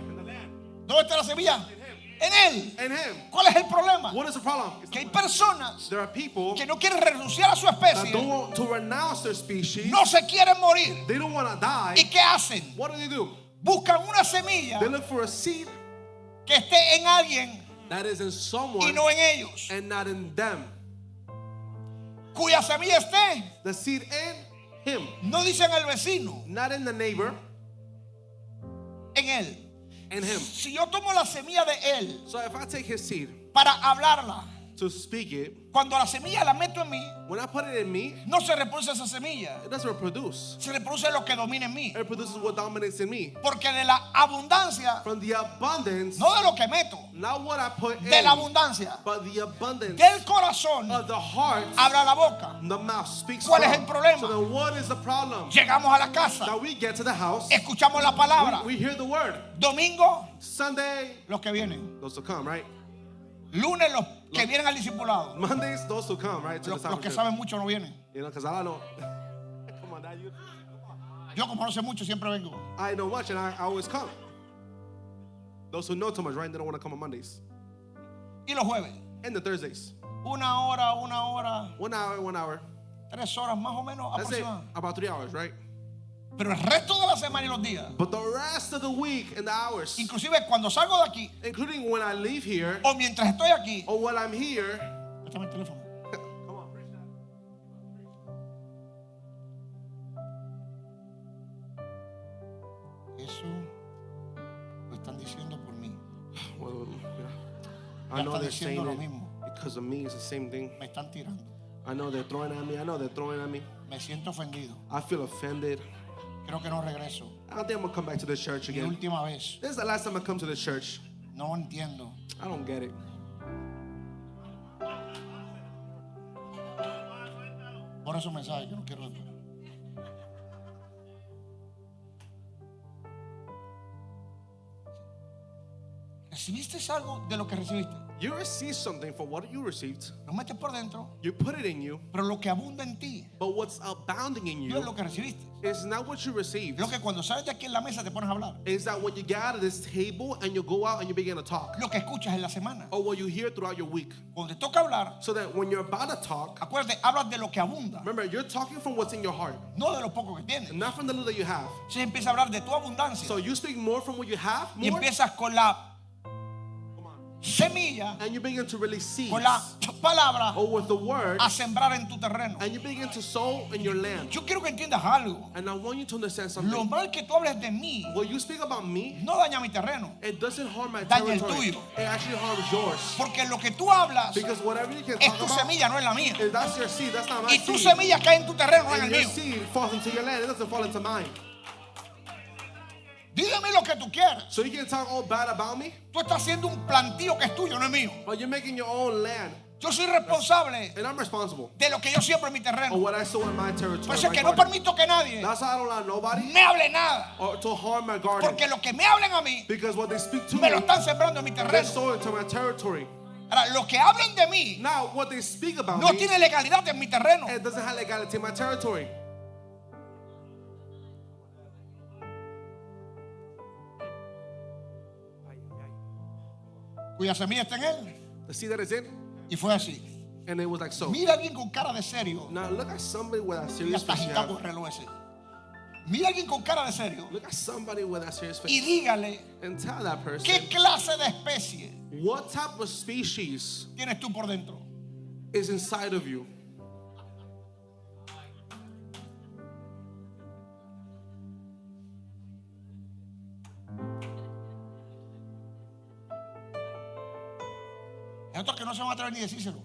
¿Dónde está la semilla? En él. In him. ¿Cuál es el problema? What is the problem? Que hay personas There are people que no quieren renunciar a su that especie, don't want to renounce their species. no se quieren morir. They don't want to die. ¿Y qué hacen? What do? Buscan una semilla They look for a seed que esté en alguien that is in y someone no en ellos. and not in them. Cuya semilla esté, The seed in him, no dicen el vecino, not in the neighbor, en él. in him. Si yo tomo la semilla de él So if I take his seed para hablarla, to speak it, cuando la semilla la meto en mí, when I put it in me, no se reproduce esa semilla, it doesn't reproduce. se reproduce lo que domina en mí. It produces what dominates in me. Porque de la abundancia, From the abundance, no de lo que meto, not what I put in, de la abundancia, but the abundance del corazón of the heart, habla la boca. the mouth speaks ¿Cuál from. es el problema? So then what is the problem? Llegamos a la casa, Now we get to the house, escuchamos la palabra. we hear the word. Domingo, Sunday, los que vienen. those will come, right? Lunes, los que vienen al discipulado. Mondays, those will come, right? To Los the que discipleship. saben mucho no vienen. You know, because I don't know. Come on, Dad, you. Yo como no sé mucho siempre vengo. I know much and I always come. Those who know too much, right? They don't want to come on Mondays. Y los jueves, And the Thursdays. 1 hora, 1 hora, 1 hour, 1 hour. 3 horas más o menos That's it. aproximadamente. About 3 hours, right? Pero el resto de la semana y los días, But the rest of the week and the hours, inclusive cuando salgo de aquí including when I leave here o mientras estoy aquí, or when I'm here, préstame el teléfono. come on, preach that. Eso lo están diciendo por mí. Well, yeah. Ya I know está they're diciendo saying lo it mismo. because of me. It's the same thing. Me están tirando. I know they're throwing at me. I know they're throwing at me. Me siento ofendido. I feel offended. Creo que no regreso. I don't think I'm gonna come back to this church Mi again. última vez. This is the last time I come to this church. No entiendo. I don't get it. Por eso mensaje que no quiero después. ¿Recibiste algo de lo que recibiste? You received something for what you received. Lo metes por dentro, You put it in you, pero lo que abunda en ti but what's abounding in no es you lo que recibiste. is not what you received. Lo que cuando sales de aquí en la mesa te pones a hablar. Is that when you get out of this table and you go out and you begin to talk, Lo que escuchas en la semana. or what you hear throughout your week, Cuando te toca hablar, so that when you're about to talk, acuérdate, hablas de lo que abunda, remember you're talking from what's in your heart, no de lo poco que tienes. not from the little that you have. Si empieza a hablar de tu abundancia So you speak more from what you have, y more, empiezas con la semilla, and you begin to release seeds, con la palabra or with the word, a sembrar en tu terreno. and you begin to sow in your land. Yo quiero que entiendas algo. And I want you to understand Lo something. mal que tú hables de mí When you speak about me, no daña mi terreno, it doesn't harm my Daña el territory. tuyo. It actually harms yours. porque lo que tú hablas Because whatever you can es talk tu about, semilla, no es la mía. that's your seed. That's not my Y tu seed. semilla cae en tu terreno, no en el And your mío. seed falls into your land. It doesn't fall into mine. Dígame lo que tú quieras. So you can talk all bad about me, Tú estás haciendo un plantío que es tuyo, no es mío. but you're making your own land. Yo soy responsable And I'm responsible de lo que yo siembro en mi for terreno. what I sow in my territory. Por eso es my que no garden. permito que nadie That's why I don't allow nobody me hable nada. or to harm my garden. Porque lo que me hablen a mí, Because what they speak to me lo me, están sembrando en mi they terreno. sow into my territory. Ahora, lo que hablen de mí Now, what they speak about no me, tiene legalidad en mi terreno. it doesn't have legality in my territory. Cuya semilla está en él. The seed that is in, Y fue así. and it was like so. Mira a alguien con cara de serio. Now look at somebody with a Ya serious está face. you agitado have. el reloj ese. Mira a alguien con cara de serio Look at somebody with a serious y face dígale and tell that person qué clase de especie what type of species tienes tú por dentro. is inside of you. Hay otros que no se van a atrever ni a decírselo.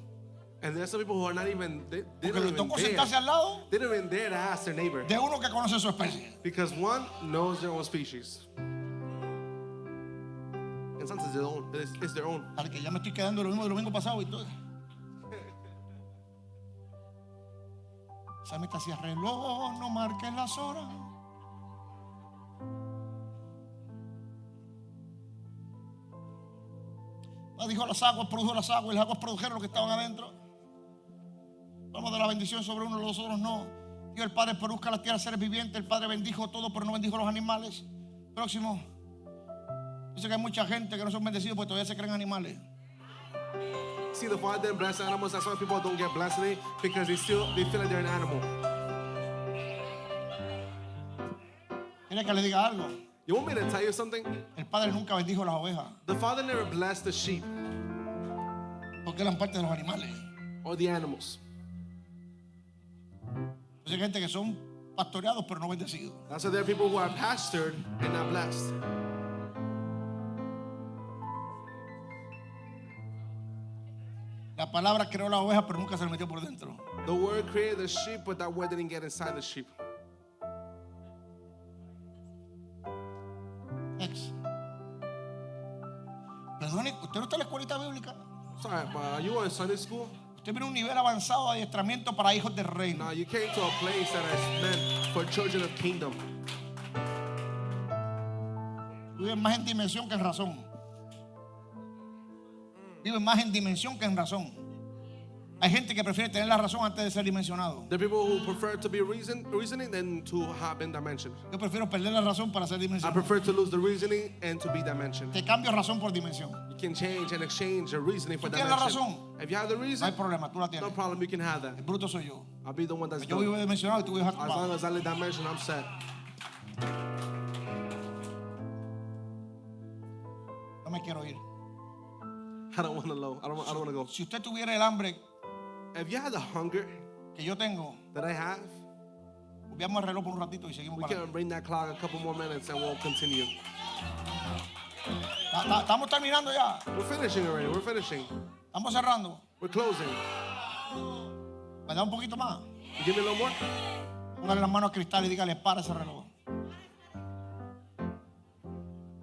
And there's some people who are not even they Porque don't le even tocó dare. sentarse al lado They don't even dare to ask their neighbor de uno que conoce su especie. because one knows their own species. And sometimes their own, it's their own. Dale, que ya me estoy quedando lo mismo del domingo pasado y todo. Samita hacía reloj, no marques las horas. Dijo las aguas, produjo las aguas y las aguas produjeron lo que estaban adentro. gozamos de la bendición sobre uno, los otros no. Dios el Padre produzca la tierra seres vivientes. El Padre bendijo todo, pero no bendijo los animales. Próximo. Dice que hay mucha gente que no son bendecidos porque todavía se creen animales. See, the Father didn't bless animals. That's why people don't get blessed today, because they feel like they're an animal. ¿Quiere que le diga algo? You want me to tell you something? El Padre nunca bendijo las ovejas The Father never blessed the sheep porque eran parte de los animales. or the animals. Entonces hay gente que son pastoreados pero no bendecidos. That's why there are people who are pastored and not blessed. La palabra creó la oveja pero nunca se le metió por dentro. The word created the sheep, but that word didn't get inside the sheep. Ex. Perdone, ¿usted no está en la escuelita bíblica? Sorry, but are you in Sunday school? Usted viene a un nivel avanzado de adiestramiento para hijos del reino. No, you came to a place that is meant for children of kingdom. Viven más en dimensión que en razón. Viven más en dimensión que en razón. Hay gente que prefiere tener la razón antes de ser dimensionado. There are people who prefer to be reasoning than to have been dimensioned. Yo prefiero perder la razón para ser I dimensionado. prefer to lose the reasoning and to be dimensioned. Te cambio razón por dimensión. You can change and exchange your reasoning for Tú tienes la dimension. razón. If you have the No hay reason, problema, tú la no tienes. problem, you can have that. El bruto soy yo. I'll be the one that's Yo good. vivo dimensionado y tú vives As long actuado. as I live dimension, I'm set. No me quiero ir. I don't want to know. I don't want to go. Si usted tuviera el hambre If you had the hunger que yo tengo, that I have, volvíamos el reloj por un ratito y seguimos we para can adelante. bring that clock a couple more minutes and we'll continue. Estamos terminando ya. We're finishing already. We're finishing. Estamos cerrando. We're closing. ¿Me da un poquito más? You give me a little more? Póngale las manos a Cristal y dígale, para ese reloj.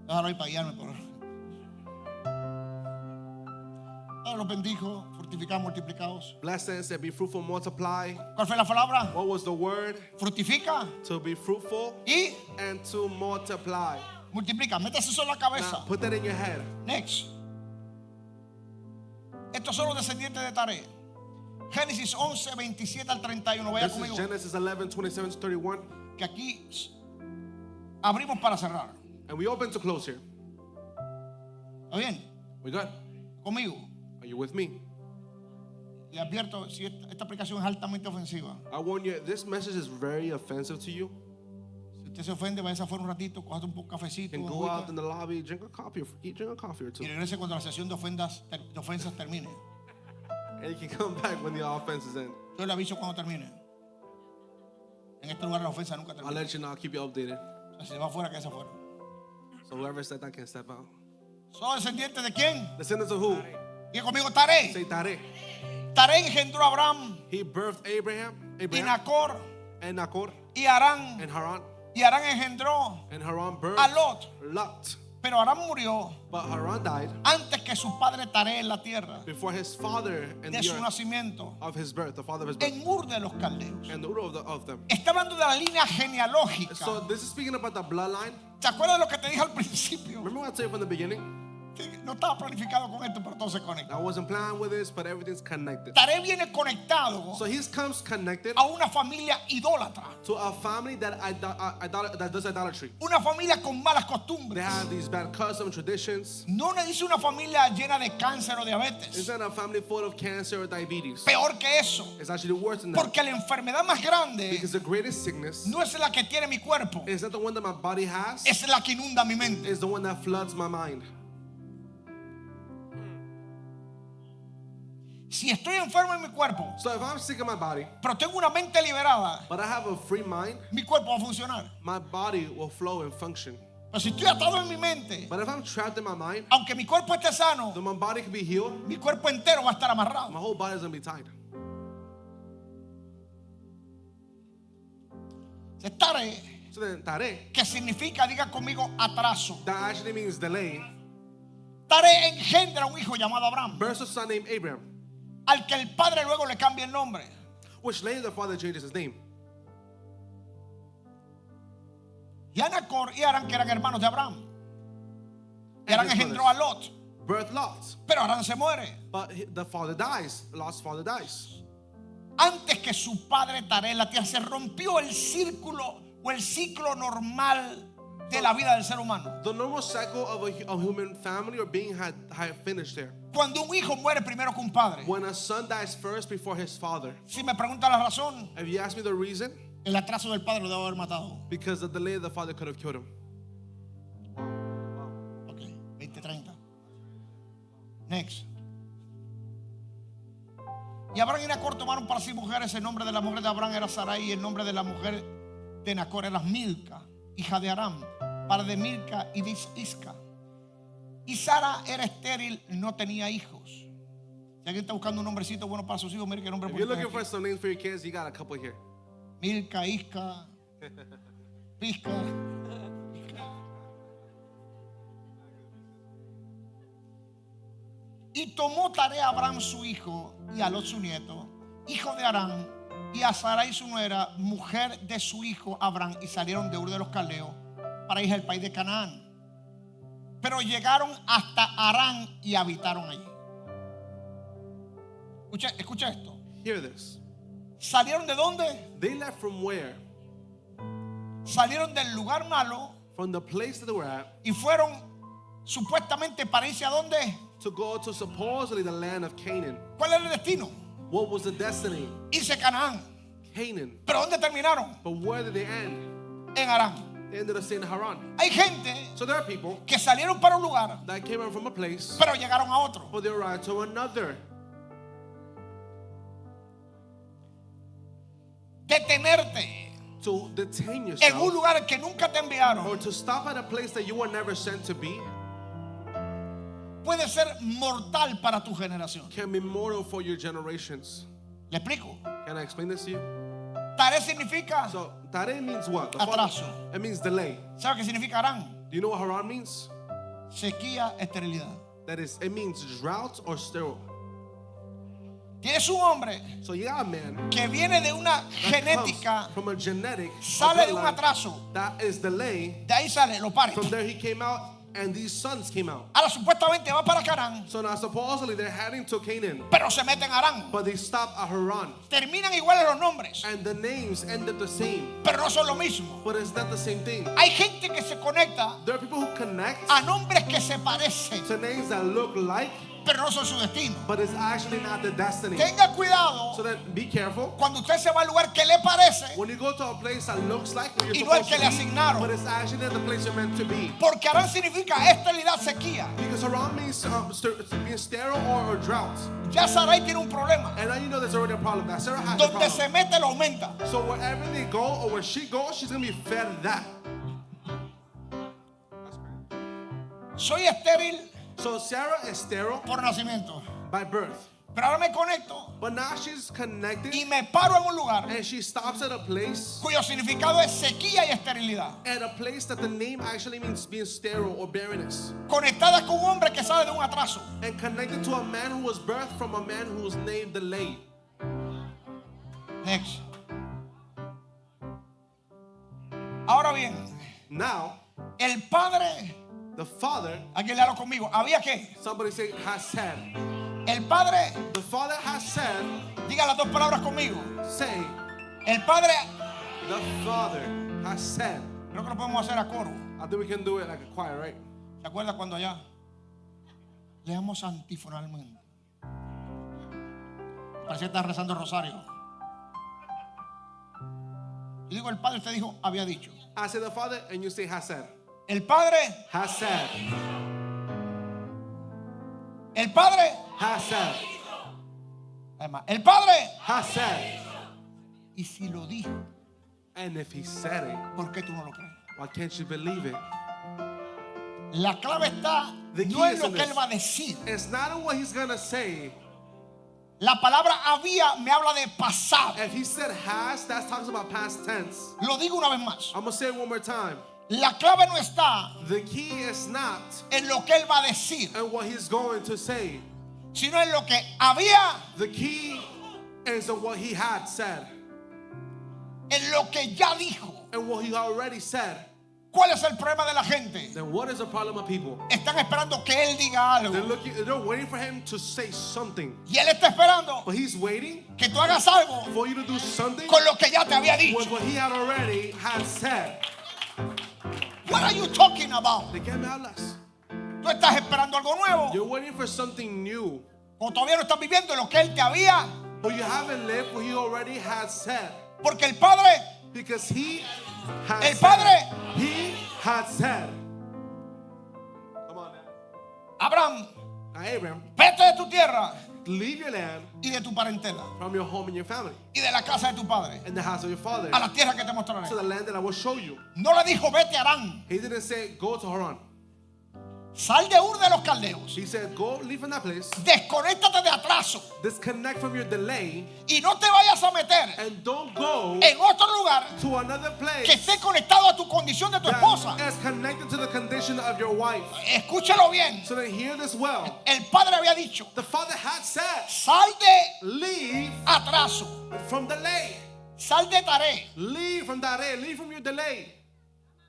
Déjalo ahí para guiarme. Padre los bendijo, fructificados, multiplicados. Blessed and said, be fruitful, multiply. ¿Cuál fue la palabra? What was the word? Fructifica To be fruitful y and to multiply. multiplica. Métase eso en la cabeza. Now, put that in your head. Next. Estos son los descendientes de Taré. Génesis 11, 27 al 31. Vaya This is conmigo. Genesis 11, 27 to 31. Que aquí abrimos para cerrar. And we open to close here. ¿Está bien? We good? Conmigo. Are you with me? Le advierto, si esta aplicación es altamente ofensiva. I warn you, this message is very offensive to you. Si usted se ofende, vaya afuera un ratito, coja un poco de cafecito, You can una go agüita, out in the lobby, drink a coffee or two. y regrese cuando la sesión de ofensas termine. And you can come back when the offense is in. Yo le aviso cuando termine. En este lugar la ofensa nunca I'll termina. let you know, I'll keep you updated. Si se va afuera, que se afuera. So whoever said that can step out. ¿Son descendientes de quién? Descendants of who? Y conmigo, Taré. Say Tare. Taré engendró a Abraham He birthed Abraham, y Abraham Nacor and Nacor y Harán. and Haran. Y Harán engendró And Haran birthed a Lot. Lot. Pero Harán murió But Haran died antes que su padre Taré en la tierra, before his father and de the su earth nacimiento, of his birth, the father of his birth, en Ur de los Caldeos. and the root of them. Está hablando de la línea genealógica. So this is speaking about the bloodline. ¿Te acuerdas de lo que te dije al principio? Remember what I said from the beginning? Sí, no estaba planificado con esto, pero todo se conecta. I wasn't planning with this, but everything's connected. Taré viene conectado So he comes connected a una familia idólatra, to a family that does idolatry. una familia con malas They costumbres. have these bad customs, traditions. No le dice una familia llena de cáncer o It's diabetes. not a family full of cancer or diabetes. Peor que eso, It's actually worse than that. porque la enfermedad más grande Because the greatest sickness no es la que tiene mi cuerpo, is not the one that my body has, es la que inunda mi mente. it's the one that floods my mind. Si estoy enfermo en mi cuerpo, So if I'm sick in my body, pero tengo una mente liberada, but I have a free mind, mi cuerpo va a funcionar. my body will flow and function. Pero si estoy atado en mi mente, But if I'm trapped in my mind, aunque mi cuerpo esté sano, then my body can be healed, mi cuerpo entero va a estar amarrado. my whole body is going to be tied. Taré, So then, tare, que significa, diga conmigo, atraso. that actually means delay, Taré engendra un hijo llamado Abraham, versus son named Abraham, al que el padre luego le cambia el nombre. which later the father changes his name. Y a Nacor y Harán, que eran hermanos de Abraham. Y Harán his engendró a brothers. Lot, Birth Lot. pero Harán se muere. But the father dies. Lot's father dies. antes que su padre Taré en la tierra. Se rompió el círculo o el ciclo normal de la vida del ser humano. The normal cycle of a human family or being had finished there. Cuando un hijo muere primero que un padre. When a son dies first before his father. Si me pregunta la razón, If you ask me the reason, el atraso del padre lo debe haber matado. because the delay of the father could have killed him. Ok, 20:30. Next. Y Abraham y Nacor tomaron para sí mujeres. El nombre de la mujer de Abraham era Sarai y el nombre de la mujer de Nacor era Milca, hija de Aram, padre de Milca y de Isca. Y Sara era estéril, no tenía hijos. Si alguien está buscando un nombrecito bueno para sus hijos, mire qué nombre If you're bonito looking for es some names for your kids, you got a couple here. Milca, Isca, Pisca. Y tomó tarea a Abraham su hijo y a Lot su nieto, hijo de Aram, y a Sarai su nuera, mujer de su hijo Abraham, y salieron de Ur de los Caldeos para ir al país de Canaán. Pero llegaron hasta Harán y habitaron allí. Escucha esto. Hear this. ¿Salieron de dónde? They left from where? Salieron del lugar malo From the place that they were at y fueron supuestamente para irse a dónde. to go to supposedly the land of Canaan. ¿Cuál era el destino? What was the destiny? Irse a Canaán. Canaan. ¿Pero dónde terminaron? But where did they end? En Harán. They ended up staying in Haran. Hay gente So there are people que salieron para un lugar, that came out from a place, pero llegaron a otro. but they arrived to another. Detenerte To detain en un yourself lugar que nunca te or enviaron to stop at a place that you were never sent to be puede ser mortal para tu generación. can be mortal for your generations. ¿Le explico? Can I explain this to you? Tare significa, So, tare means what? Atraso. It means delay. ¿sabe qué significa Harán? Do you know what Haran means? Sequía, esterilidad. That is, it means drought or sterile. Tienes un hombre So you got a man que viene de una that genética, comes from a genetic sale de un bloodline atraso, that is delay. de ahí sale, lo pare. From there he came out, and these sons came out. Ahora supuestamente va para Canaán, So now supposedly they're heading to Canaan, pero se meten a Harán. but they stop at Haran, Terminan iguales los nombres, and the names end up the same, pero no son lo mismo. but it's not the same thing. Hay gente que se conecta There are people who connect a nombres que se parecen, to names that look like, pero no son su destino. but it's actually not the destiny. Tenga cuidado So then be careful. cuando usted se va al lugar que le parece, When you go to a place that looks like where Y you're no el supposed que to le be, asignaron. but it's actually not the place you're meant to be. porque Harán significa esterilidad, sequía. Because Haran means being sterile or drought. Ya Sarai tiene un problema. And now you know there's already a problem. That Sarah has a Donde problem. se mete lo aumenta. So wherever they go or where she goes, she's going to be fed that. Soy estéril So Sarah is sterile por nacimiento. by birth. Pero ahora me conecto But now she's connected y me paro en un lugar and she stops at a place, cuyo significado es sequía y esterilidad. at a place that the name actually means being sterile or barrenness. Conectada con un hombre que sale de un atraso. And connected to a man who was birthed from a man who was named delayed. Next. Ahora bien, Now, el padre, the father, aquí léalo conmigo, ¿había qué? somebody say, has said. El padre, The father has said, diga las dos palabras conmigo. say, El padre, the father has said. creo que lo podemos hacer a coro. I think we can do it like a choir, right? ¿Se acuerda cuando allá leamos antifonalmente? Parecía estar rezando el rosario. Yo digo el padre, usted dijo, había dicho. I say the father, and you say has said. El padre, Has said. el padre, Has said. además, el padre. Has said. Y si lo dijo, And if he said it, ¿por qué tú no lo crees? why can't you believe it? La clave está The no key en is lo in que this. él va a decir. It's not in what he's gonna say. La palabra había me habla de pasado. If he said has, that talks about past tense. Lo digo una vez más. I'm gonna say it one more time. La clave no está The key is not en lo que él va a decir, in what he's going to say. sino en lo que había, The key is in what he had said en lo que ya dijo. and what he already said. ¿Cuál es el problema de la gente? then what is the problem of people? Están esperando que él diga algo. They're waiting for him to say something. Y él está esperando But he's waiting que tú hagas algo for you to do something con lo que ya te había dicho. with what he had already had said. What are you talking about? ¿De qué me hablas? Tú estás esperando algo nuevo You're waiting for something new, o todavía no estás viviendo lo que él te había. but you haven't lived what he already had said. Porque el Padre, Because he had el said. Padre, He had said. Come on now. Abraham, Now, Abraham, vete de tu tierra leave your land y de tu parentela from your home and your family y de la casa de tu padre and the house of your father a la tierra que te mostraré. to the land that I will show you. No le dijo vete a Harán, He didn't say go to Haran. sal de Ur de los Caldeos, He said go leave from that place, desconéctate de atraso disconnect from your delay, y no te vayas a meter and don't go en otro lugar to another place que esté conectado a tu condición de tu esposa. that is connected to the condition of your wife. Escúchalo bien. So then hear this well. El Padre había dicho, The father had said, sal de leave atraso, from delay. sal de Taré Leave from that, leave from your delay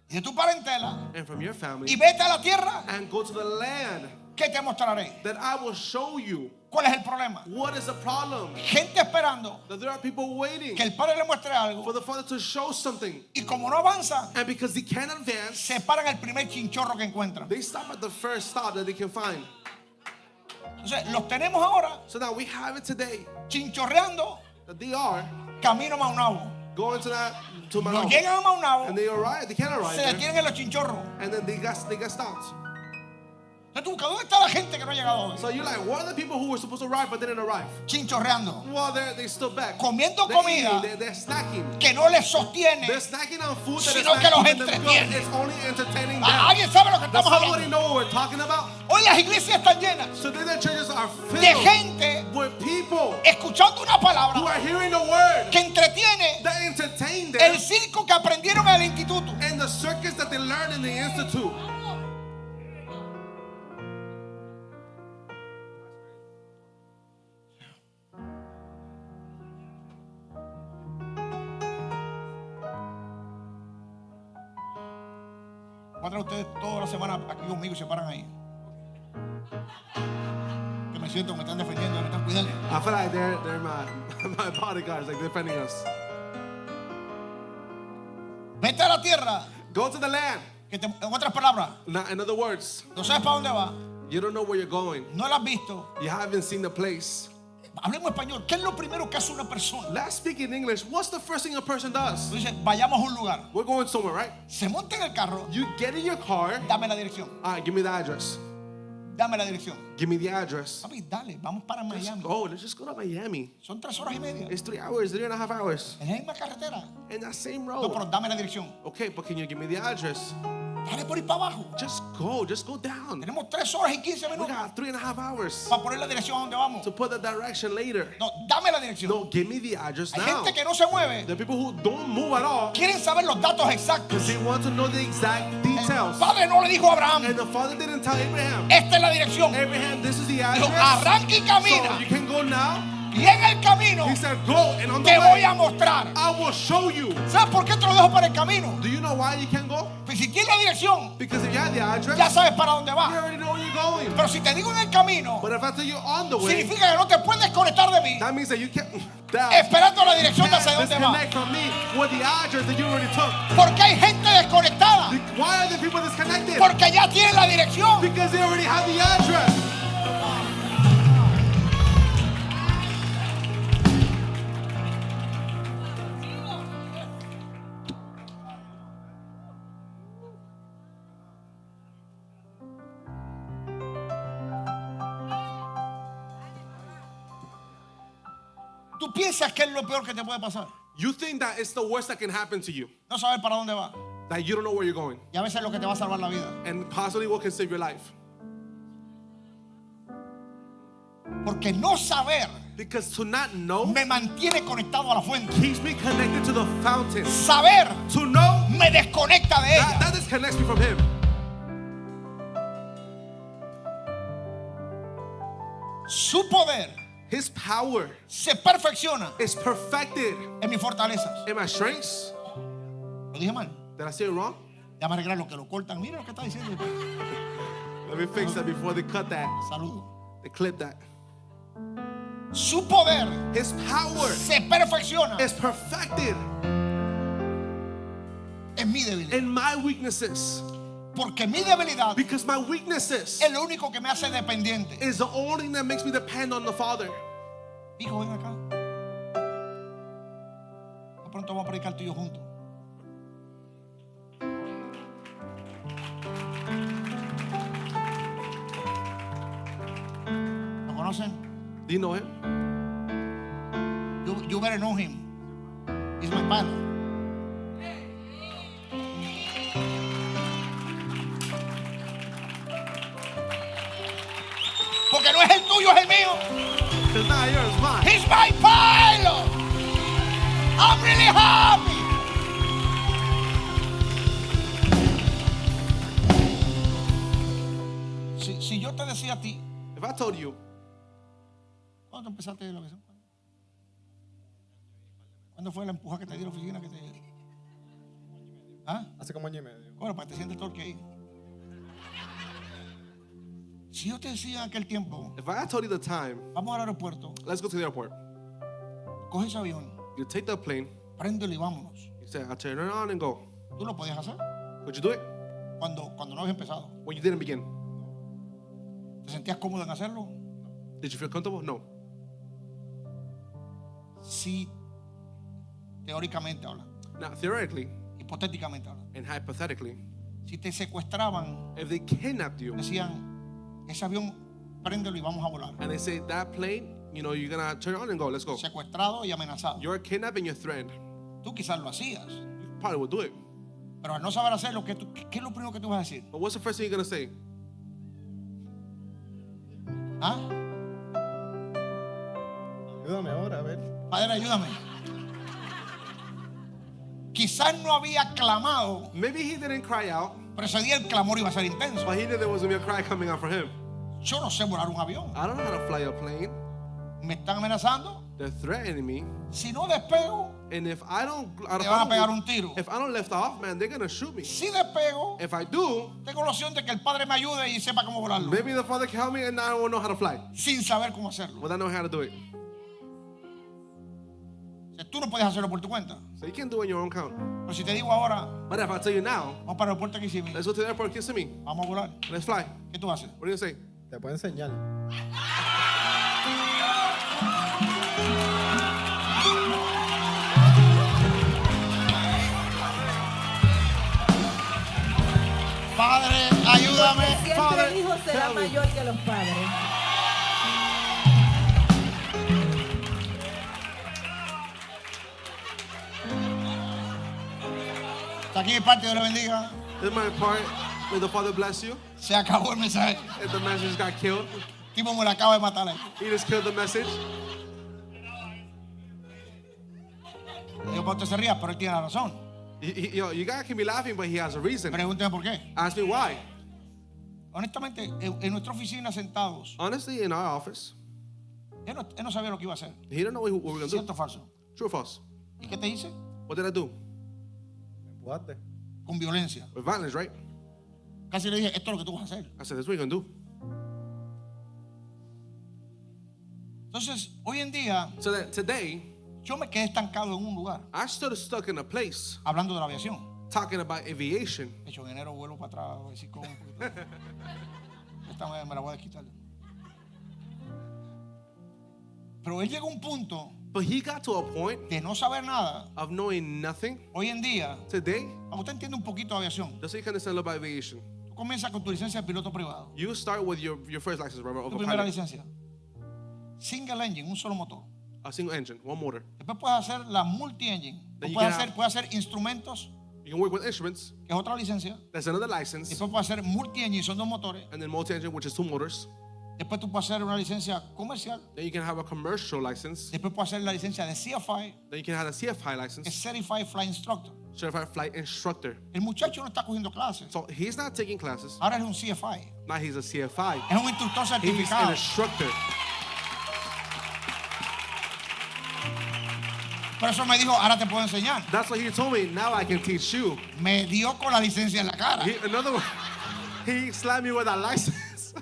y de tu parentela and from your y family vete a la tierra and go to the land que te mostraré. that I will show you. ¿Cuál es el problema? What is the problem? Gente esperando That there are people waiting que el Padre le muestre for algo the father to show something, y como no avanza, and because he can't advance, se paran el primer chinchorro que encuentran. they stop at the first stop that they can find. Entonces, los tenemos ahora So now we have it today chinchorreando that they are camino a Maunabo. going to No Manaus, llegan a Maunabo, and they arrive. They can't arrive se there, detienen en los chinchorros. and then they got stopped. Entonces, ¿dónde está la gente que no ha llegado hoy? So you're like, what are the people who were supposed to arrive but didn't arrive? Chinchorreando, Well, they're still back. comiendo They're eating, comida they're snacking. que no les sostiene. They're snacking on food that is Sino not que los keeping them entretiene. going. It's only entertaining them. ¿Alguien sabe lo que Does estamos somebody hablando? know what we're talking about? Hoy las iglesias están llenas So then the churches are de filled gente with people escuchando una who palabra are hearing the word que entretiene that entertain them el circo que aprendieron en el instituto. and the circus that they learned in the institute. Voy a traer ustedes toda la semana aquí conmigo y se paran ahí. Que me siento, me están defendiendo, me están cuidando. I feel like they're my bodyguards, like defending us. Vete a la tierra. Go to the land. Que te, en otras palabras, Now, in other words, no sabes para dónde va, you don't know where you're going. no lo has visto. You haven't seen the place. Hablemos español. ¿Qué es lo primero que hace una persona? Let's speak in English. What's the first thing a person does? Tú dices, vayamos a un lugar. We're going somewhere, right? Se monta en el carro, You get in your car. dame la dirección. All right, give me the address. Dame la dirección. Give me the address. Papi, dale, vamos para Miami. Let's just go to Miami. Son 3 horas y media. It's 3 hours, 3.5 hours. En la misma carretera. In that same No, road. pero dame la dirección. Okay, but can you give me the address? Dale por ahí para abajo. Just go down. Tenemos 3 horas y 15 We minutos got 3.5 hours para poner la dirección a donde vamos. to put the direction later. No, dame la dirección. No, give me the address Hay now. gente que no se mueve. The people who don't move at all, Quieren saber los datos exactos. because they want to know the exact details. El padre no le dijo a Abraham, And the father didn't tell Abraham, esta es la dirección. Abraham, this is the Dijo, address. arranca y So camina. you can go now. Y en el camino He said, go, and on the te voy way, a mostrar. I will show you. ¿Sabes por qué te lo dejo para el camino? Do you know why you can't go? Pues si tienes la dirección, Because if you have the address, ya sabes para dónde you vas. already know where you're going. Pero si te digo en el camino, But if I tell you on the way, significa que no te puedes conectar de mí that means that you can't esperando la dirección de hacia can't dónde vas. disconnect from me with the address that you already took. Porque hay gente desconectada. Why are the people disconnected? Porque ya tienen la dirección. Because they already have the address. Tú piensas que es lo peor que te puede pasar. You think that it's the worst that can happen to you, No saber para dónde vas. that you don't know where you're going, Y a veces es lo que te va a salvar la vida. and possibly what can save your life. Porque no saber Because to not know me mantiene conectado a la fuente. keeps me connected to the fountain. Saber To know, me desconecta de ella. that disconnects me from Him. Su poder His power se perfecciona is perfected en mis fortalezas. in my strengths. Lo dije mal. Did I say it wrong? Déjame arreglar lo que lo cortan. Mira lo que está diciendo. Let me fix that before they cut that. Saludos. They clip that. Su poder His power se perfecciona is perfected en mi debilidad. in my weaknesses. Porque mi debilidad Because my weaknesses es lo único que me hace dependiente. is the only thing that makes me depend on the Father. Hijo, ven acá. De pronto vamos a predicar tú y yo juntos. ¿Lo conocen? Do you know him? You better know him. He's my Padre. Porque no es el tuyo, es el mío. It's not yours, it's mine. He's my pilot. I'm really happy. Si yo te decía a ti, If I told you, ¿cuándo empezaste la visión? ¿Cuándo fue la empujada que te dio la oficina? Que te... ¿Ah? Hace como año y medio. Bueno, para que te sientes torque ahí. Si yo te decía en aquel tiempo, if I told you the time, vamos al aeropuerto, let's go to the airport. coge ese avión, You take the plane, préndelo y vámonos. you say, I'll turn it on and go. ¿Tú lo podías hacer? Would you do it? Cuando no habías empezado. When you didn't begin. ¿Te sentías cómodo en hacerlo? Did you feel comfortable? No. Si teóricamente habla, Now, theoretically hipotéticamente habla, and hypothetically, si te secuestraban, if they kidnapped you decían, ese avión, préndelo y vamos a volar. and they say, that plane, you know, you're going to turn it on and go, let's go. Secuestrado y amenazado. You're kidnapped and you're threatened. Tú quizás lo hacías, You probably would do it. pero al no saber hacerlo, ¿qué es lo primero que tú vas a decir? But what's the first thing you're going to say? ¿Ah? Ayúdame ahora, a ver. Padre, ayúdame. Quizás no había clamado, Maybe he didn't cry out, pero ese día el clamor iba a ser intenso. but he knew there was going to be a cry coming out for him. Yo no sé volar un avión. I don't know how to fly a plane. Me están amenazando. They're threatening me. Si no despego, And if I don't, me van a pegar un tiro. if I don't lift off, man, they're going to shoot me. Si despego, If I do, tengo la opción de que el Padre me ayude y sepa cómo volarlo. maybe the Father can help me and I won't know how to fly. Sin saber cómo hacerlo. But I know how to do it. O sea, tú no puedes hacerlo por tu cuenta. So you can do it on your own count. Pero si te digo ahora, But if I tell you now, vamos para el aeropuerto aquí, let's go to the airport, kiss me, vamos a volar. let's fly. ¿Qué tú haces? What are you going to say? Te puedo enseñar. Padre, ayúdame. Siempre Father, el hijo será help me. mayor que los padres. Hasta aquí mi parte, Dios le bendiga. This is my part. May the Father bless you. Se acabó el mensaje. If the message got killed, El tipo me lo acaba de matar ahí. he just killed the message. Yo para usted se ría, pero él tiene la razón. You guys can be laughing, but he has a reason. Pregúnteme por qué. Ask me why. Honestamente, en nuestra oficina sentados, Honestly, in our office, él no sabía lo que iba a hacer. he didn't know what we were going to ¿Cierto o do. falso? True or false? ¿Y qué te hice? What did I do? Me empujaste. Con violencia. With violence, right? Casi le dije, esto es lo que tú vas a hacer. I said, that's what you're going to do. Entonces, hoy en día, So that today, yo me quedé estancado en un lugar, I stood stuck in a place hablando de la aviación. talking about aviation. De hecho, en enero vuelvo para atrás, a ver si cojo un poquito. Esta me la voy a quitar. Pero él llegó a un punto But he got to a point de no saber nada. of knowing nothing. Hoy en día, Today, usted entiende un poquito de aviación. just so you can understand a little about aviation. Tú comienzas con tu licencia de piloto privado. You start with your first license, remember, of Tu a primera pilot. licencia. Single engine, un solo motor. A single engine, one motor. Después puedes hacer la multi-engine. Then you Puedes can hacer instrumentos, You can work with instruments. que es otra licencia. That's another license. Después puedes hacer multi-engine, son dos motores. And then multi-engine, which is two motors. Después tú puedes hacer una licencia comercial. Then you can have a commercial license. Después puedes hacer la licencia de CFI, Then you can have a CFI que es license, Certified Flight Instructor. Certified Flight Instructor. El muchacho no está cogiendo clases. So he's not taking classes. Ahora es un CFI. Now he's a CFI. Es un instructor He's an certificado. instructor. Por eso me dijo, ahora te puedo enseñar. That's what he told me. Now I can teach you. Me dio con la licencia en la cara. In other words, he slapped me with a license.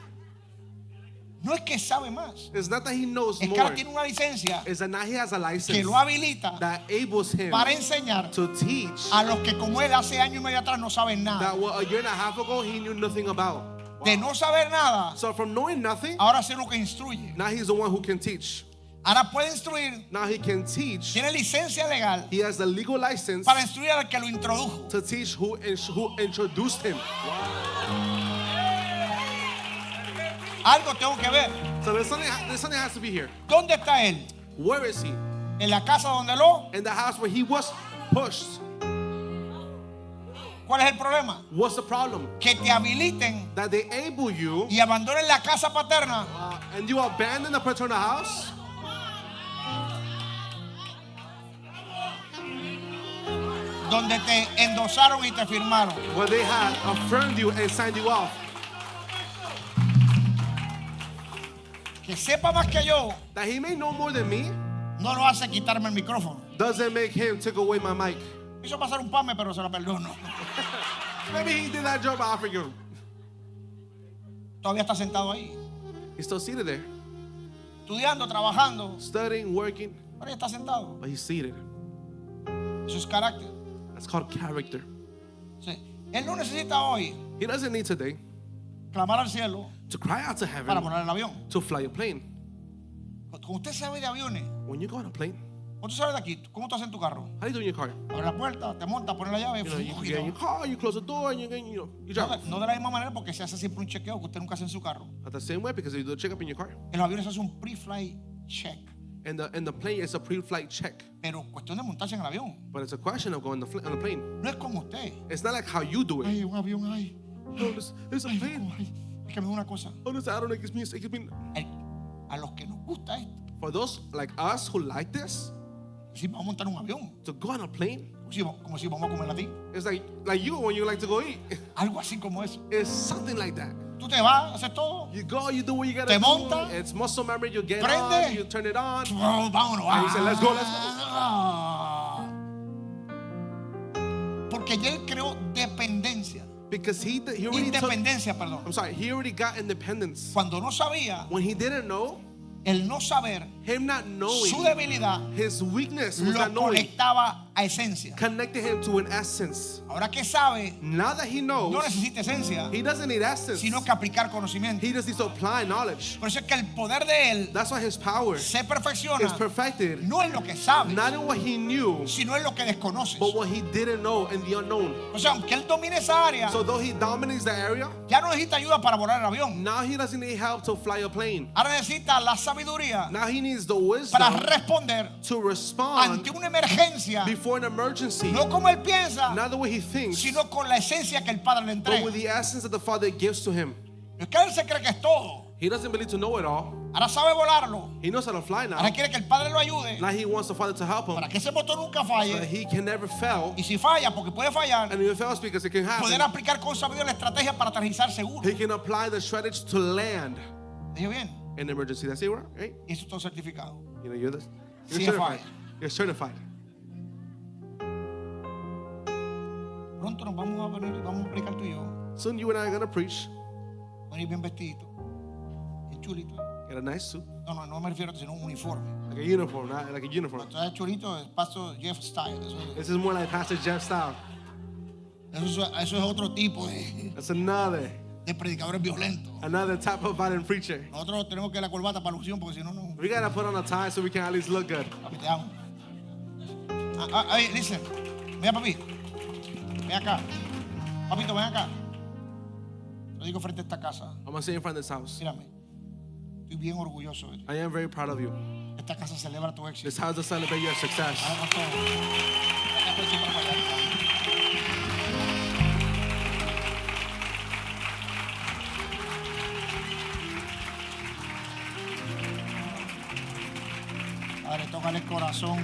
No es que sabe más. It's not that he knows Es que ahora more. tiene una licencia It's that now he has a license que lo habilita that enables him para enseñar to teach a los que como él hace años y medio atrás no saben nada. that what a year and a half ago he knew nothing about. De no saber nada, So from knowing nothing, ahora sé lo que instruye. now he's the one who can teach. Ahora puede instruir. Now he can teach. Tiene licencia legal He has the legal license para instruir al que lo introdujo. to teach who introduced him. Algo tengo que ver. So there's something has to be here. ¿Dónde está él? Where is he? En la casa donde lo. In the house where he was pushed. ¿Cuál es el problema? What's the problem? Que te habiliten That they enable you y abandonen la casa paterna and you abandon the paternal house donde te endosaron y te firmaron. where they had affirmed you and signed you off. Que sepa más que yo That he may know more than me no lo hace quitarme el micrófono. doesn't make him take away my mic. Hizo pasar un pame, pero se lo perdono. Maybe he did that job, I forgive him. Todavía está sentado ahí, He's still seated there, estudiando, trabajando, studying, working, pero ya está sentado. but he's seated. Eso es carácter. That's called character. Sí. Él no necesita hoy He doesn't need today clamar al cielo to cry out to para heaven volar el avión. to fly a plane. Como usted sabe de aviones, When you go on a plane, ¿cómo tú sabes de aquí? ¿Cómo tú haces en tu carro? how do you do in your car? Abre la puerta, te montas, pones la llave. You know, you get in your car, you close the door, and you drive. No de la misma manera porque se hace siempre un chequeo que usted nunca hace en su carro. Not the same way because you do a checkup in your car. En los aviones se hace un pre-flight check. And the plane is a pre-flight check. Pero cuestión de montarse en el avión. But it's a question of going on the plane. No es como usted. It's not like how you do it. Ay, un avión, ay. No, there's a Ay, plane. ay. Es que me da una cosa. Oh, I don't know. It gives me. A los que nos gusta esto, For those like us who like this, si vamos a montar un avión, to go on a plane, como si vamos a comer a ti. it's like you when you like to go eat. Algo así como eso. It's something like that. Tú te vas, haces todo. You go, you do what you gotta Te do. monta, It's muscle memory. You get prende. on, you turn it on. Oh, vámonos. And he said, let's go, let's go. Ah. Porque ya él creó dependencia. Because he already took, Independencia, perdón. I'm sorry, he already got independence. Cuando no sabía, When he didn't know, el no saber, him not knowing, su debilidad his weakness was lo not knowing, conectaba a esencia. connected him to an essence. Ahora que sabe, Now that he knows, no necesita esencia, he doesn't need essence. sino que aplicar conocimiento. He just needs to apply knowledge. Por eso es que el poder de él That's why his power se perfecciona is perfected, no en lo que sabe, not in what he knew, sino en lo que desconoces. but what he didn't know in the unknown. O sea, aunque él domine esa área, So though he dominates the area, ya no necesita ayuda para volar el avión. now he doesn't need help to fly a plane. Ahora necesita la sabiduría Now he needs the para wisdom responder to respond ante una emergencia, before an emergency, no como él piensa, not the way he thinks, sino con la esencia que el Padre le but entrega. with the essence that the Father gives to him. Es que él se cree que es todo. He doesn't believe to know it all. Ahora sabe volarlo. He knows how to fly now. Ahora quiere que el Padre lo ayude Now he wants the Father to help him, para que ese motor nunca so that falle. he can never fail. Y si falla, porque puede fallar, And if it fails, because it can poder happen, aplicar con sabiduría la estrategia para aterrizar seguro. he can apply the strategy to land Dije bien. in emergency. That's it, right? Y eso está certificado. You know, you're CFI. certified. You're certified. Pronto nos vamos a venir, vamos a aplicar tú y yo. Soon you and I are gonna preach. Venir bien vestidito, bien chulito. Get a nice suit, No me refiero a sino un uniforme. like a uniform, not like a uniform. Entonces chulito es Pastor Jeff Style. This is more like Pastor Jeff style. Eso es otro tipo That's another predicadores violentos. type of violent preacher. Nosotros tenemos que la corbata para la unción porque si no, no. We gotta put on a tie so we can at least look good. Papi, te amo. Listen. Mira, papi. Ven acá. Papito, ven acá. Lo digo frente a esta casa. I'm gonna say in front of this house, Mírame. Estoy bien orgulloso de ti. I am very proud of you. Esta casa celebra tu éxito. This house to celebrate your success. Ahora con todo. Ya estoy siempre para allá. Padre, tócale el corazón.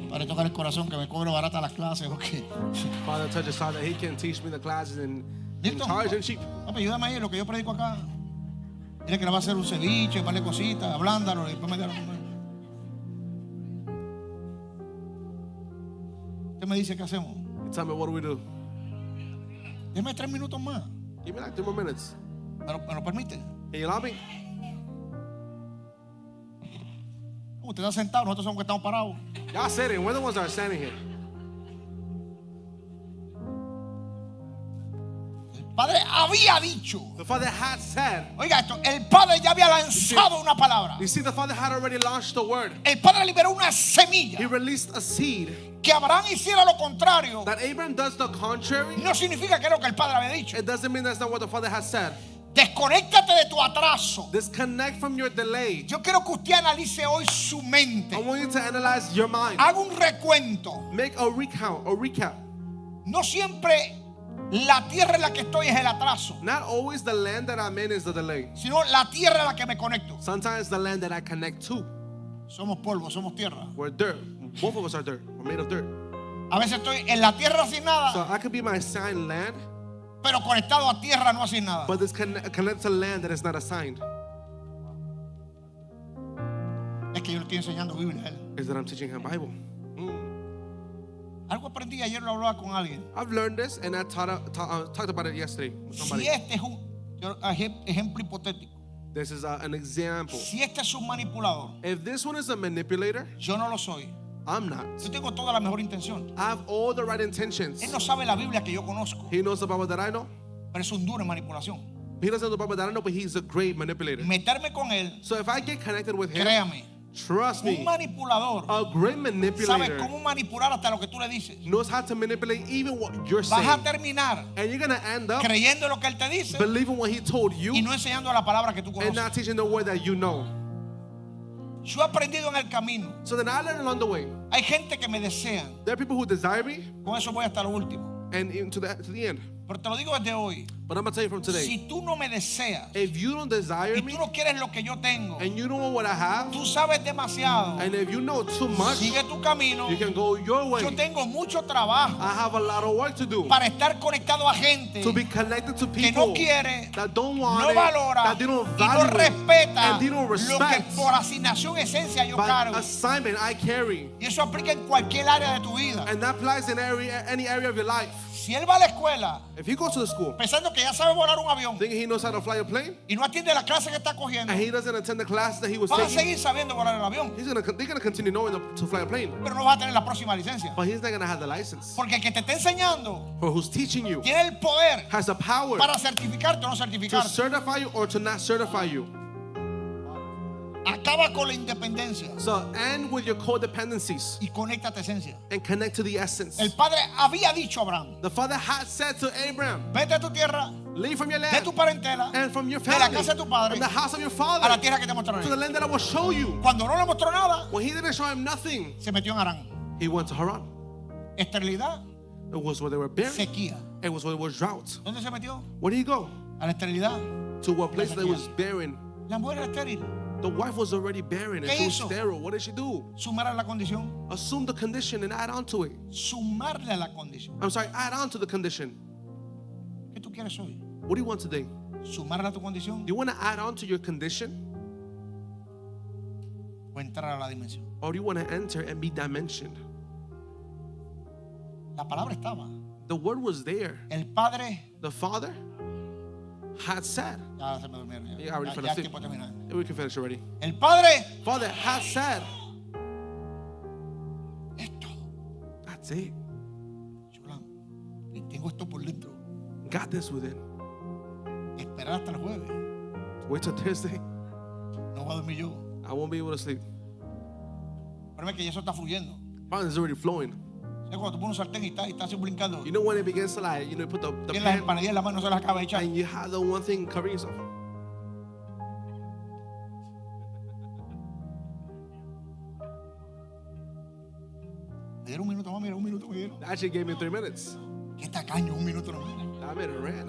Padre, tócale el corazón que me cobre barata las clases. Okay. Father, touch his heart that he can teach me the classes and Listo. charge and cheap. Papi, ayúdame ahí en lo que yo predico acá. Dile que le va a hacer un ceviche, vale cositas, ablándalo y después me da la Usted me dice qué hacemos. You tell me, what do we do? Déjeme 3 minutos más. Give me like 3 more minutes. ¿Me lo permite? Can you allow me? Usted está sentado, nosotros somos que estamos parados. Y'all sitting. We're the ones that are standing here. El Padre había dicho. The Father had said. Oiga esto, el Padre ya había lanzado una palabra. You see, the Father had already launched the word. El Padre liberó una semilla. He released a seed. Que Abraham hiciera lo contrario That Abraham does the contrary. no significa que es lo que el Padre había dicho. It doesn't mean that's not what the Father has said. Desconéctate de tu atraso. Disconnect from your delay. Yo quiero que usted analice hoy su mente. I want you to analyze your mind. Haga un recuento. Make a recap. No siempre la tierra en la que estoy es el atraso, Not always the land that I'm in is the delay. sino la tierra en la que me conecto. Sometimes the land that I connect to. Somos polvo, somos tierra. We're dirt. Both of us are dirt. We're made of dirt. A veces estoy en la tierra sin nada, So I could be my assigned land, pero conectado a tierra no sin nada. but it's connected to land that is not assigned. Es que yo le estoy enseñando Biblia a él. Is that I'm teaching him Bible. Algo aprendí ayer, lo hablaba con alguien. I've learned this and I talked about it yesterday with somebody. Si este es un ejemplo hipotético, This is an example. si este es un manipulador, If this one is a manipulator, yo no lo soy. I'm not. Yo tengo toda la mejor intención. I have all the right intentions. Él no sabe la Biblia que yo conozco, He knows the Bible that I know. pero es un duro en manipulación. He doesn't know the Bible that I know, but he's a great manipulator. Meterme con él, So if I get connected with him, créame, trust un me, manipulador a great sabe manipulator cómo manipular hasta lo que tú le dices. knows how to manipulate even what you're Vas a saying. terminar And you're going to end up creyendo lo que él te dice believing what he told y you no enseñando la palabra que tú and conoces. not teaching the word that you know. Yo he aprendido en el camino. So then I learned along the way. Hay gente que me desean. There are people who desire me Con eso voy hasta lo último. and to the end. Pero te lo digo desde hoy. But I'm going to tell you from today. Si tú no me deseas If you don't desire y me tú no quieres lo que yo tengo, and you don't know what I have, tú sabes demasiado, and if you know too much, sigue tu camino. you can go your way. Yo tengo mucho trabajo I have a lot of work to do para estar conectado a gente to be connected to que people no quiere, that don't want no it, valora that they don't y no value it, respeta and they don't lo que respect por asignación esencia yo by cargo. assignment I carry. Y eso aplica en cualquier área de tu vida. And that applies in any area of your life. Si él va a la escuela If he goes to the school pensando que ya sabe volar un avión thinking he knows how to fly a plane y no atiende la clase que está cogiendo, and he doesn't attend the classes that he was vas a taking, seguir sabiendo volar el avión, they're gonna continue knowing to fly a plane. pero no vas a tener la próxima licencia. But he's not gonna have the license. Porque el que te está enseñando Or who's teaching you tiene el poder has the power para certificarte o no to certificarte. certify you or to not certify you. Acaba con la independencia So end with your codependencies y conéctate a esencia. and connect to the essence. El Padre había dicho a Abraham: The Father had said to Abraham, vete a tu tierra, leave from your de land tu parentela, and from your de la family casa de tu padre, and the house of your a la father tierra que te mostraré. to the land that I will show you. Cuando no le mostró nada, When he didn't show him nothing, se metió en Harán. he went to Haran. Esterilidad, It was where they were buried. sequía. It was where it was drought. ¿Dónde se metió? Where did he go? A la esterilidad. To a place that was barren. La mujer era estéril. The wife was already barren and ¿Qué she was hizo? sterile. What did she do? Sumar a la condición. Assume the condition and add on to it. Sumarle a la condición. I'm sorry, add on to the condition. ¿Qué tú quieres hoy? What do you want today? ¿Sumarle a tu condición Do you want to add on to your condition? o entrar a la dimensión? Or do you want to enter and be dimensioned? La palabra estaba. The word was there. El Padre. The Father had said. Ya se me durmieron. Yeah, I already fell Ya asleep. tiempo de terminar. We can finish already. El Padre Father had said. es todo. That's it. Y tengo esto por dentro. Got this within. Esperar hasta el jueves. Wait till Thursday. No voy a dormir yo. I won't be able to sleep. Pero es que eso está fluyendo. Father is already flowing. Es cuando tú pones un sartén y estás así brincando. You know when it begins to like, you put the Tienes las pan empanadillas en la mano, no se las acaba de echar. and you have the one thing covering yourself. Me dieron un minuto más, mira, un minuto me dieron. That actually gave me 3 minutes. Qué tacaño, un minuto no. I made it ran.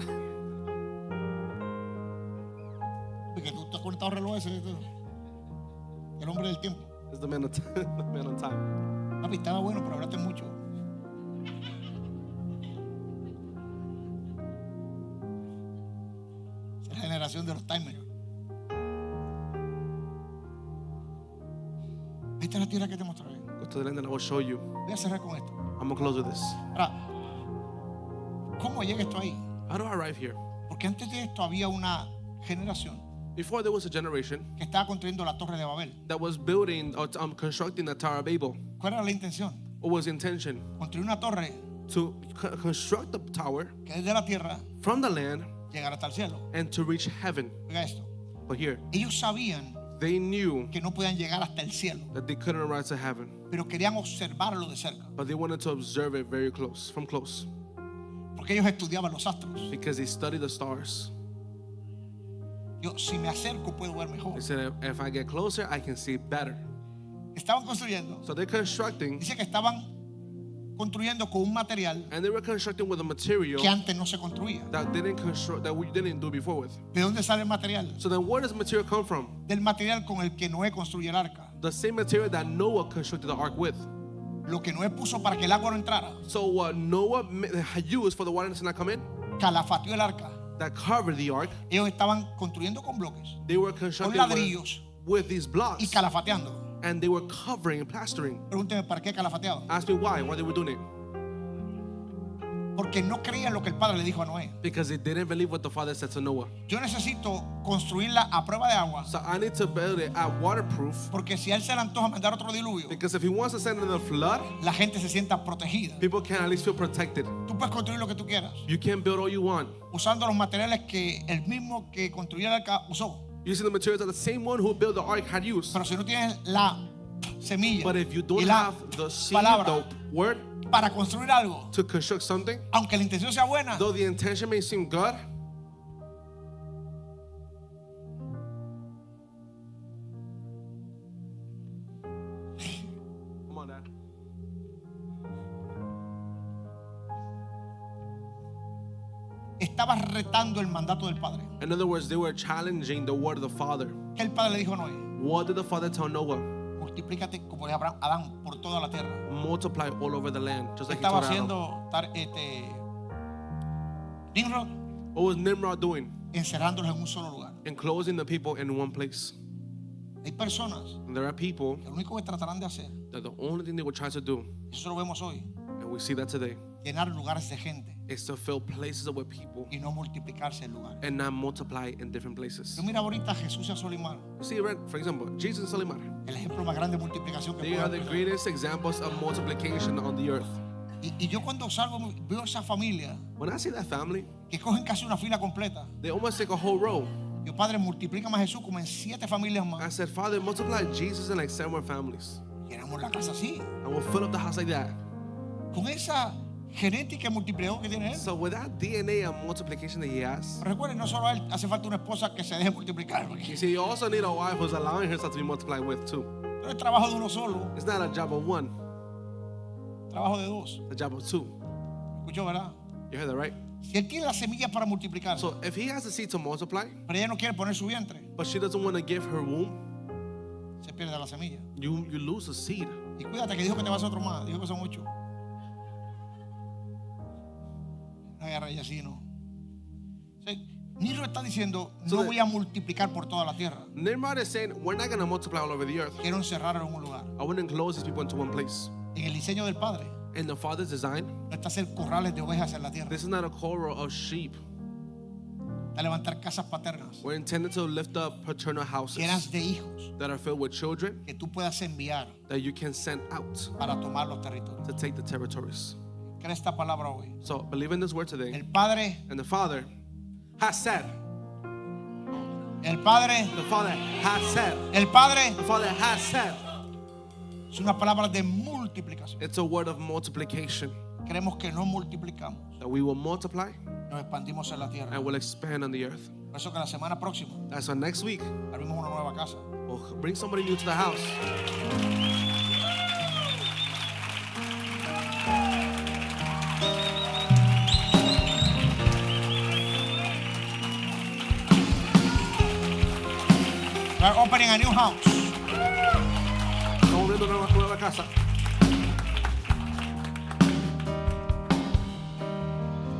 Porque tú estás conectado al reloj ese. El hombre del tiempo. It's the man on time. The man on time. Papi, estaba bueno, pero hablaste mucho. Es la generación de los timers. Esta es la tierra que te mostraré. Go to the land and I will show you. Voy a cerrar con esto. I'm gonna close with this. Ahora, ¿cómo llega esto ahí? How do I arrive here? Porque antes de esto había una generación Before there was a generation que estaba construyendo la torre de Babel. that was building or constructing the Tower of Babel. ¿Cuál era la intención? What was the intention? Construir una torre To construct the tower que desde la tierra from the land llegara hasta el cielo. and to reach heaven. Oiga esto. But here, Ellos sabían they knew que no podían llegar hasta el cielo, that they couldn't rise to heaven, pero querían observarlo de cerca, but they wanted to observe it very close, from close, porque ellos estudiaban los astros. because they studied the stars. Yo, si me acerco, puedo ver mejor. They said, if I get closer, I can see better. Estaban construyendo. So they're constructing, Dice que estaban construyendo con un material and they were constructing with a material que antes no se construía. that we didn't do before with. ¿De dónde sale el material? So then where does the material come from? Del material con el que Noé construyó el arca. The same material that Noah constructed the ark with. Lo que Noé puso para que el agua no entrara, So what Noah had used for the water to not come in, calafateó el arca. that covered the ark, Ellos estaban construyendo con bloques, they were con constructing ladrillos with these y blocks, calafateando. and they were covering and plastering. Pregúnteme, ¿para qué calafateado? Ask me why they were doing it. Porque no creían lo que el padre le dijo a Noé. Because they didn't believe what the Father said to Noah. Yo necesito construirla a prueba de agua, So I need to build it at waterproof, porque si a él se le antoja mandar otro diluvio, because if he wants to send in a flood, la gente se sienta protegida. people can at least feel protected. Tú puedes construir lo que tú quieras, You can build all you want, usando los materiales que el mismo que construyó el arca usó. using the materials that the same one who built the ark had used. Pero si no tienes la semilla But if you y don't la have the seed, palabra the word para construir algo, to construct something, aunque la intención sea buena, though the intention may seem good, come on, Dad. estaba retando el mandato del padre. In other words, they were challenging the word of the Father. ¿Qué el padre le dijo a Noé? What did the Father tell Noah? Multiplícate como dijo Adán por toda la tierra. Multiply all over the land, just like he Estaba told Adam. haciendo Nimrod, What was Nimrod doing? encerrándolos en un solo lugar. Enclosing the people in one place. Hay personas And there are people que lo único que tratarán de hacer, that the only thing they will try to do, y eso lo vemos hoy, and we see that today, llenar lugares de gente is to fill places with people y no multiplicarse el lugar. and not multiply in different places. Yo mira ahorita a Jesús y a Solimar, You see, right? For example, Jesus and Solimar. el ejemplo más grande de multiplicación que They puedo are the ver. greatest examples of multiplication on the earth. Y yo cuando salgo veo esa familia When I see that family, que cogen casi una fila completa. they almost take a whole row. Yo, Padre, multiplícame a Jesús como en 7 familias I más. said, Father, multiply Jesus in like 7 more families. Llenamos la casa así, And we'll fill up the house like that. con esa genética multiplicación que tiene él. So with that DNA of multiplication that he has, Pero recuerden, no solo a él hace falta una esposa que se deje multiplicar. you Porque see, you also need a wife who's allowing herself to be multiplied with too. no es trabajo de uno solo, It's not a job of one, trabajo de dos. it's a job of two. ¿Escuchó, verdad? You heard that, right? Si él tiene la semilla para multiplicar, So if he has a seed to multiply, pero ella no quiere poner su vientre, but she doesn't want to give her womb, se pierde la semilla. you lose a seed. Y cuídate que dijo que te va a hacer otro más. Dijo que son 8. No agarra ella así, no. Niro está diciendo, So no the- voy a multiplicar por toda la tierra. Nimrod is saying, we're not going to multiply all over the earth. Quiero encerrarlo en un lugar. I want to enclose these people into one place. En el diseño del Padre, In the Father's design, no está hacer corrales de ovejas en la tierra. this is not a corral of sheep. Está levantar casas paternas We're intended to lift up paternal houses llenas de hijos that are filled with children que tú puedas enviar that you can send out para tomar los territorios. to take the territories. Crea esta palabra hoy. So believe in this word today. El Padre, And the Father has said, el Padre, the Father has said, el Padre the Father has said. es una palabra de multiplicación. It's a word of multiplication, Creemos que no multiplicamos, that we will multiply nos expandimos en la tierra. and will expand on the earth. Por eso que la semana próxima That's why next week abrimos una nueva casa. we'll bring somebody new to the house. We're opening a new house. Estamos abriendo una nueva casa.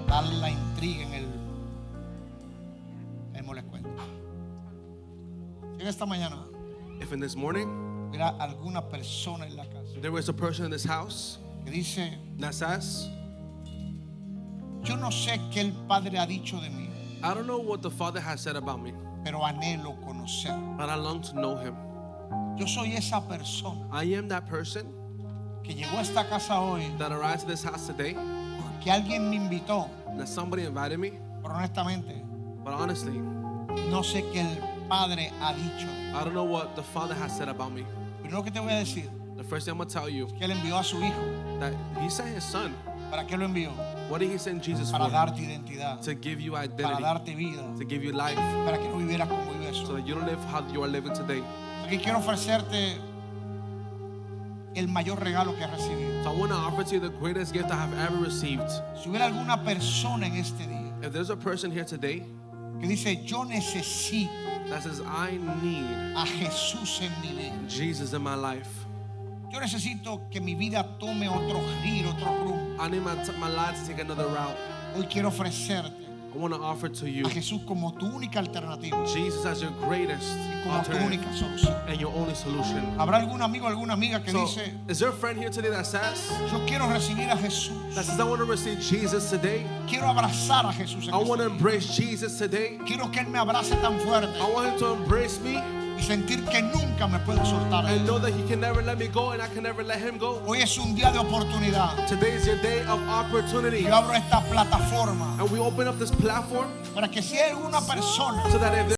Dale la intriga en el les cuento. Si esta mañana If in this morning hubiera alguna persona en la casa there was a person in this house que dice, that says, yo no sé qué el Padre ha dicho de mí, I don't know what the Father has said about me, pero anhelo conocer. but I long to know Him. Yo soy esa persona I am that person que llegó a esta casa hoy that arrived to this house today, porque alguien me invitó, that somebody invited me, pero honestamente but honestly, no sé qué el Padre ha dicho. I don't know what the Father has said about me. Primero que te voy a decir, The first thing I'm going to tell you, que Él envió a su Hijo. that He sent His Son. ¿Para qué lo envió? What did He send Jesus Para for? darte identidad, To give you para identity, darte vida, to give you life, para que no vivieras como vives so hoy. that you don't live how you are living today. Aquí quiero ofrecerte el mayor regalo que he recibido. So I want to offer to you the greatest gift I have ever received. Si hubiera alguna persona en este día If there's a person here today que dice, yo necesito that says, I need a Jesús en mi vida, Jesus in my life, yo necesito que mi vida tome otro giro, otro rumbo. I need my life to take another route. Hoy quiero ofrecerte I want to offer to you a Jesús como tu única alternativa, Jesus as your greatest como tu alternative única solución. and your only solution. ¿Habrá algún amigo, alguna amiga que So, dice, is there a friend here today that says, yo quiero recibir a Jesús, I want to receive Jesus today? quiero abrazar a Jesús en I este want to día. embrace Jesus today. Quiero que Él me abrace tan fuerte I want Him to embrace me y sentir que nunca me puedo soltar de and Él. know that He can never let me go and I can never let Him go. Hoy es un día de oportunidad. Today is your day of opportunity. Yo abro esta plataforma And we open up this platform para que si hay alguna persona so that if